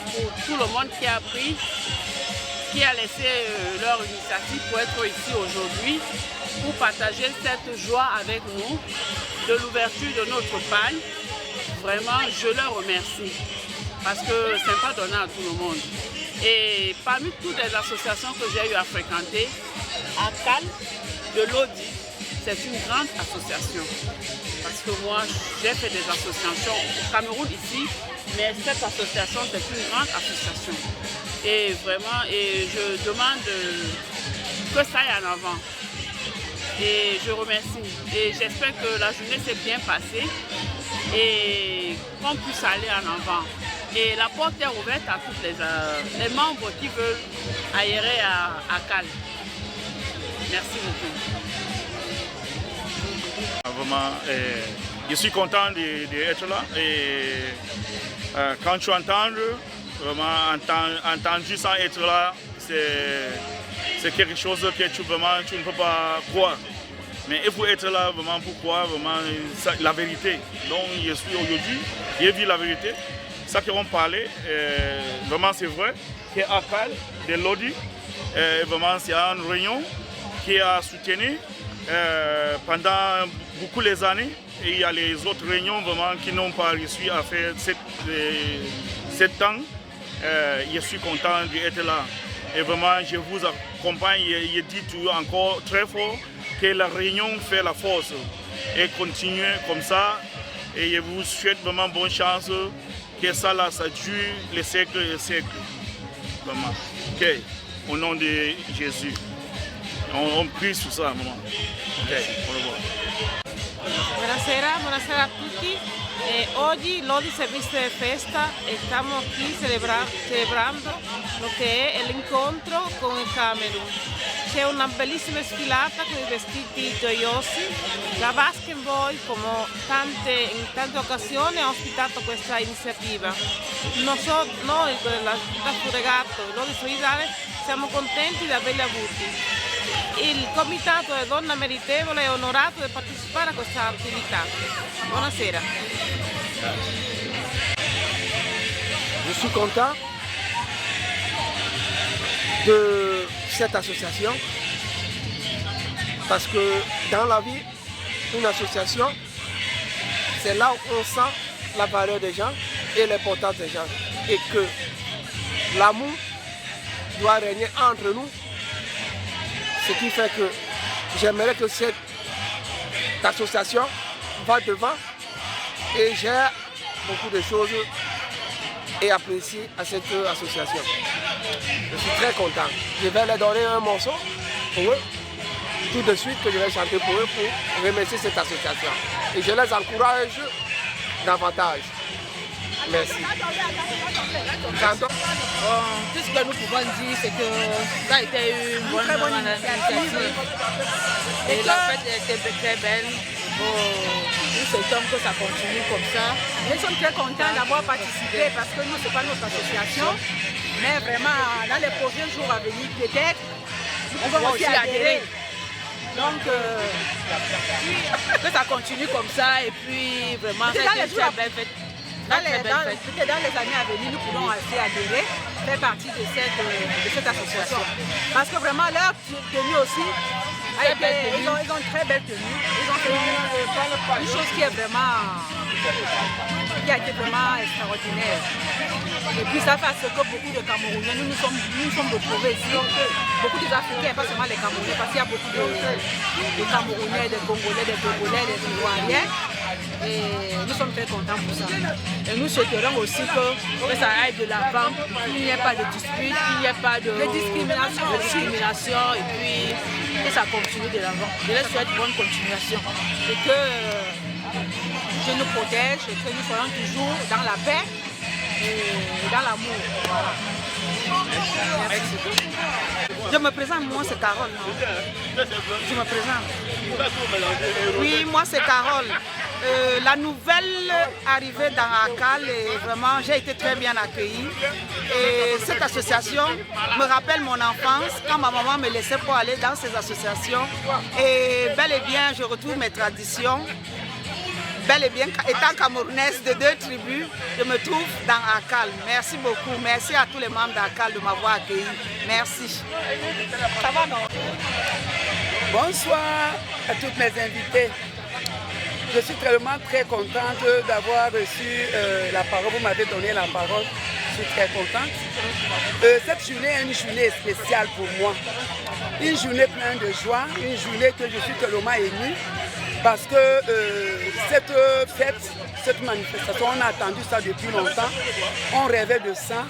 pour tout le monde qui a pris, qui a laissé leur initiative pour être ici aujourd'hui, pour partager cette joie avec nous de l'ouverture de notre pagne. Vraiment, je leur remercie parce que ce n'est pas donné à tout le monde. Et parmi toutes les associations que j'ai eu à fréquenter, ACAL de Lodi, c'est une grande association. Parce que moi, j'ai fait des associations au Cameroun ici, mais cette association, c'est une grande association. Et vraiment, je demande que ça aille en avant. Et je remercie. Et j'espère que la journée s'est bien passée et qu'on puisse aller en avant. Et la porte est ouverte à tous les membres qui veulent aérer à Cal. Merci beaucoup. Vraiment, je suis content d'être là et quand tu entends, vraiment entendu sans être là, c'est quelque chose que tu ne peux pas croire. Mais il faut être là vraiment pour croire vraiment la vérité. Donc je suis aujourd'hui, j'ai vu la vérité. Ça qu'on parlait, vraiment c'est vrai, qu'à Cal de Lodi, vraiment c'est une réunion qui a soutenu pendant beaucoup les années. Et il y a les autres réunions vraiment qui n'ont pas réussi à faire 7 ans. Je suis content d'être là. Et vraiment, je vous accompagne et je dis encore très fort que la réunion fait la force. Et continuez comme ça. Et je vous souhaite vraiment bonne chance. Que ça là, ça dure les siècles et les siècles. Vraiment. Ok. Au nom de Jésus. On prie sur ça, maman. Ok, au revoir. Buonasera a tutti. Oggi Lodi Servizio di Festa e stiamo qui celebrando lo che è l'incontro con il Camerun. C'è una bellissima sfilata con i vestiti gioiosi. La Basket Boy, come in tante occasioni, ha ospitato questa iniziativa. Noi della Furegato e Lodi Solidale siamo contenti di averli avuti. Il comitato è Donna Meritevole è onorato di partecipare a questa attività. Buonasera. Je suis content de cette association parce que dans la vie, une association, c'est là où on sent la valeur des gens et l'importance des gens et que l'amour doit régner entre nous. Ce qui fait que j'aimerais que cette association va devant et gère beaucoup de choses et apprécient à cette association. Je suis très content. Je vais leur donner un morceau pour eux, tout de suite que je vais chanter pour eux pour remercier cette association. Et je les encourage davantage. Merci. Tout ce que nous pouvons dire, c'est que ça a été une bonne initiative. Et la fête était très belle. Nous souhaitons que ça continue comme ça. Nous sommes très contents d'avoir participé parce que nous, ce n'est pas notre association. Mais vraiment, dans les prochains jours à venir, peut-être, on va aussi adhérer. Donc, que ça continue comme ça et puis vraiment, c'est une très belle fête. Peut-être dans les années à venir, nous pourrons aussi adhérer, faire partie de cette association. Parce que vraiment, leur tenue aussi, ils ont une très belle tenue. Ils ont fait une chose qui a été vraiment extraordinaire. Et puis ça fait que beaucoup de Camerounais, nous sommes retrouvés ici. Beaucoup des Africains, pas seulement les Camerounais, parce qu'il y a beaucoup de Camerounais, des Congolais, des Togolais, des Ivoiriens. Et nous sommes très contents pour ça. Et nous souhaiterons aussi que ça aille de l'avant, qu'il n'y ait pas de dispute, qu'il n'y ait pas de discrimination et puis que ça continue de l'avant. Je leur souhaite bonne continuation et que Dieu nous protège et que nous soyons toujours dans la paix et dans l'amour. Voilà. Merci. Je me présente, moi c'est Carole. Je me présente. Oui, moi c'est Carole. La nouvelle arrivée dans ACAL, vraiment, j'ai été très bien accueillie. Et cette association me rappelle mon enfance, quand ma maman me laissait pour aller dans ces associations. Et bel et bien, je retrouve mes traditions. Bel et bien, étant camerounaise de 2 tribus, je me trouve dans ACAL. Merci beaucoup. Merci à tous les membres d'ACAL de m'avoir accueilli. Merci. Ça va, non? Bonsoir à toutes mes invités. Je suis vraiment très contente d'avoir reçu la parole. Vous m'avez donné la parole. Je suis très contente. Cette journée est une journée spéciale pour moi. Une journée pleine de joie. Une journée que je suis tellement émue. Parce que cette fête, cette manifestation, on a attendu ça depuis longtemps. On rêvait de ça.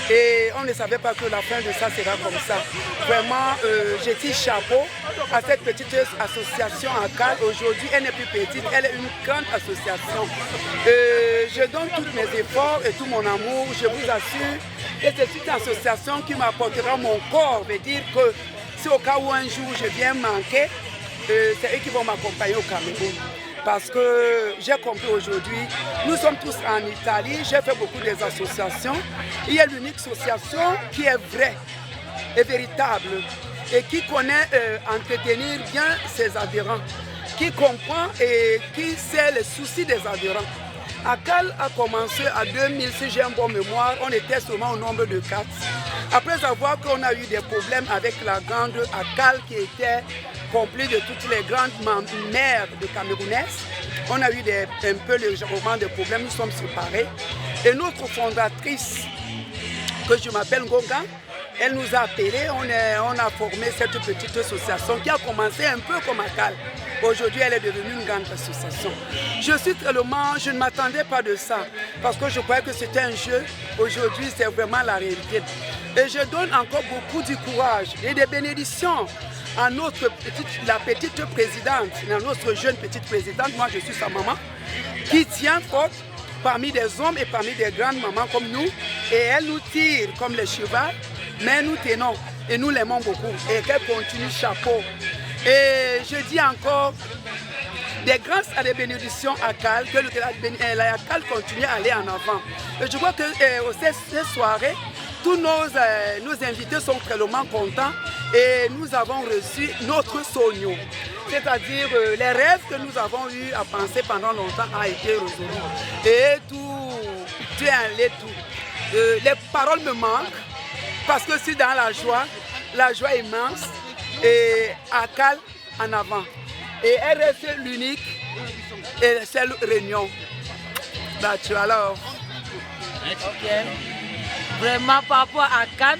Et on ne savait pas que la fin de ça sera comme ça. Vraiment, j'ai dit chapeau à cette petite association ACAL. Aujourd'hui, elle n'est plus petite, elle est une grande association. Je donne tous mes efforts et tout mon amour, je vous assure. Et c'est une association qui m'apportera mon corps. Veut dire que si au cas où un jour je viens manquer, c'est eux qui vont m'accompagner au Cameroun. Parce que j'ai compris aujourd'hui, nous sommes tous en Italie, j'ai fait beaucoup des associations. Il y a l'unique association qui est vraie et véritable et qui connaît entretenir bien ses adhérents, qui comprend et qui sait les soucis des adhérents. ACAL a commencé en 2000, si j'ai un bon mémoire, on était seulement au nombre de 4. Après avoir qu'on a eu des problèmes avec la grande ACAL qui était compris de toutes les grandes mères de Camerounaises. On a eu un peu légèrement de problèmes, nous sommes séparés. Et notre fondatrice, que je m'appelle Ngonga, elle nous a appelés, on a formé cette petite association qui a commencé un peu comme ACAL. Aujourd'hui, elle est devenue une grande association. Je suis tellement, je ne m'attendais pas de ça, parce que je croyais que c'était un jeu. Aujourd'hui, c'est vraiment la réalité. Et je donne encore beaucoup de courage et des bénédictions à la petite présidente, à notre jeune petite présidente, moi je suis sa maman, qui tient forte parmi des hommes et parmi des grandes mamans comme nous. Et elle nous tire comme les chevaux, mais nous tenons et nous l'aimons beaucoup. Et qu'elle continue, chapeau. Et je dis encore, grâce à des bénédictions ACAL, que la ACAL continue à aller en avant. Et je vois que cette soirée, tous nos invités sont tellement contents et nous avons reçu notre sogno. C'est-à-dire les rêves que nous avons eu à penser pendant longtemps a été résolu. Et tout est allé tout. Les paroles me manquent parce que c'est dans la joie immense et ACAL en avant. Et elle reste l'unique et seule réunion. Alors. Ok. Vraiment, par rapport à ACAL,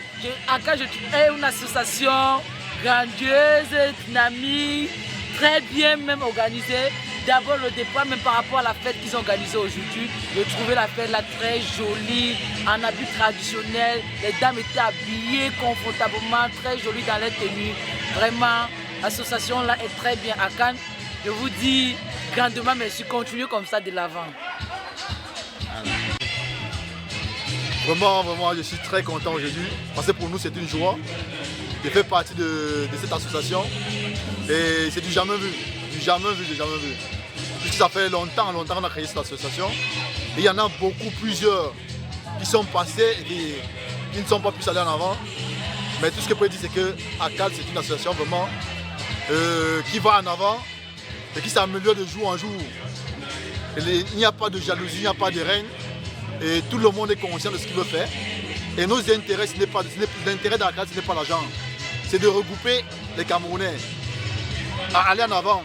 ACAL est une association grandieuse, dynamique, très bien même organisée. d'abord le départ, même par rapport à la fête qu'ils ont organisée aujourd'hui, j'ai trouvé la fête là très jolie, en habits traditionnels. Les dames étaient habillées confortablement, très jolies dans les tenues. Vraiment, l'association là est très bien à Cannes. Je vous dis grandement merci, continuez comme ça de l'avant. Vraiment, je suis très content aujourd'hui parce que pour nous c'est une joie de faire partie de cette association et c'est du jamais vu, Puisque ça fait longtemps qu'on a créé cette association et il y en a plusieurs qui sont passés et qui ne sont pas pu aller en avant. Mais tout ce que je peux dire c'est que ACAL c'est une association vraiment qui va en avant et qui s'améliore de jour en jour. Il n'y a pas de jalousie, il n'y a pas de règne. Et tout le monde est conscient de ce qu'il veut faire. Et nos intérêts, l'intérêt d'ACAL, ce n'est pas l'argent. C'est de regrouper les Camerounais, à aller en avant,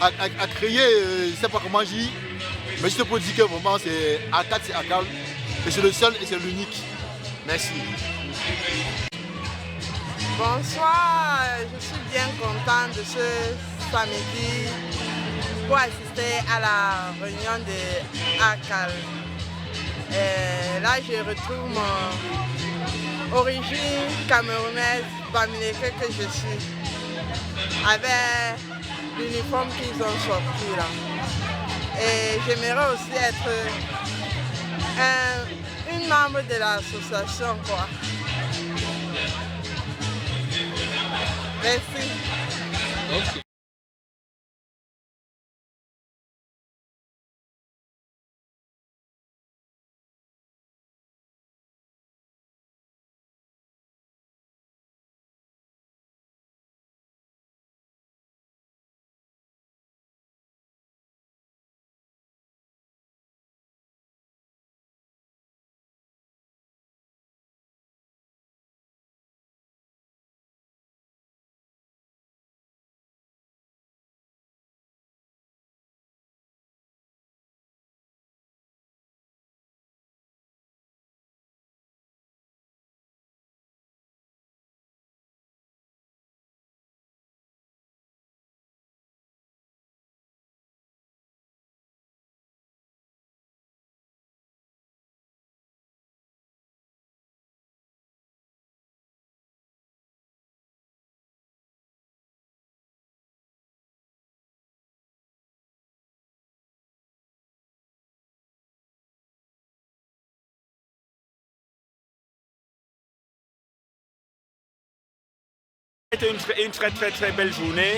à créer, je ne sais pas comment je dis, mais je te peux dire que vraiment c'est ACAL, c'est ACAL. Et c'est le seul et c'est l'unique. Merci. Bonsoir, je suis bien contente de ce samedi pour assister à la réunion de ACAL. Là, je retrouve mon origine camerounaise parmi lesquels que je suis, avec l'uniforme qu'ils ont sorti là. Et j'aimerais aussi être une membre de l'association, quoi. Merci. Okay. C'était une très belle journée.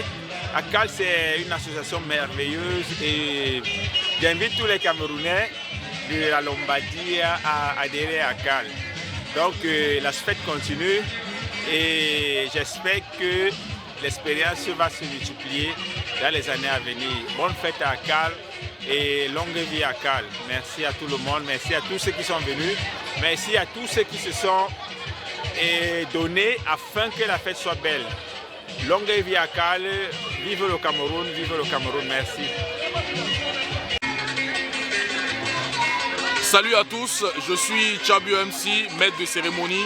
ACAL, c'est une association merveilleuse et j'invite tous les Camerounais de la Lombardie à adhérer à ACAL. Donc la fête continue et j'espère que l'expérience va se multiplier dans les années à venir. Bonne fête à ACAL et longue vie à ACAL. Merci à tout le monde, merci à tous ceux qui sont venus, merci à tous ceux qui se sont donnés afin que la fête soit belle. Longue vie à ACAL, vive le Cameroun, merci. Salut à tous, je suis Tchabu MC, maître de cérémonie,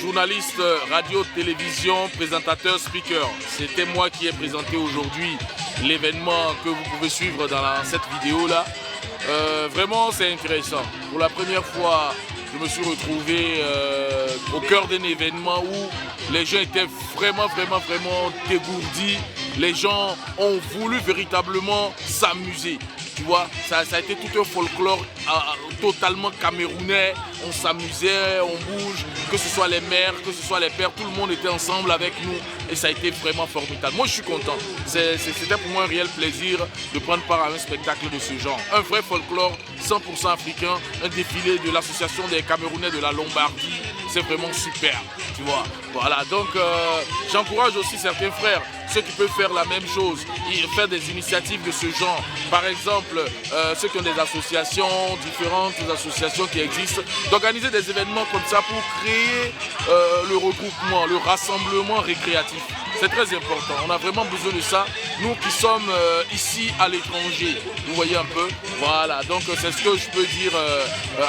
journaliste radio, télévision, présentateur, speaker. C'était moi qui ai présenté aujourd'hui l'événement que vous pouvez suivre dans cette vidéo là. Vraiment c'est intéressant. Pour la première fois, je me suis retrouvé au cœur d'un événement où les gens étaient vraiment dégourdis. Les gens ont voulu véritablement s'amuser. Tu vois, ça a été tout un folklore totalement camerounais. On s'amusait, on bouge, que ce soit les mères, que ce soit les pères, tout le monde était ensemble avec nous et ça a été vraiment formidable. Moi je suis content. C'était pour moi un réel plaisir de prendre part à un spectacle de ce genre. Un vrai folklore 100% africain, un défilé de l'association des Camerounais de la Lombardie. C'est vraiment super, tu vois. Voilà, donc j'encourage aussi certains frères, ceux qui peuvent faire la même chose, faire des initiatives de ce genre. Par exemple, ceux qui ont des associations, différentes associations qui existent, d'organiser des événements comme ça pour créer le regroupement, le rassemblement récréatif. C'est très important, on a vraiment besoin de ça, nous qui sommes ici à l'étranger, vous voyez un peu, voilà, donc c'est ce que je peux dire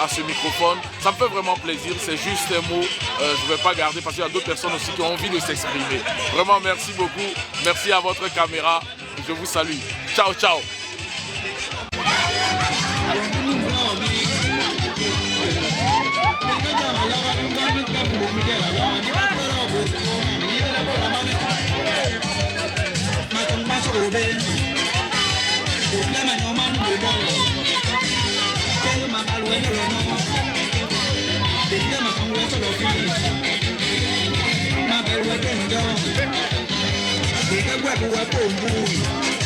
à ce microphone, ça me fait vraiment plaisir, c'est juste un mot, je ne vais pas garder parce qu'il y a d'autres personnes aussi qui ont envie de s'exprimer. Vraiment merci beaucoup, merci à votre caméra, Je vous salue. Ciao, ciao. We're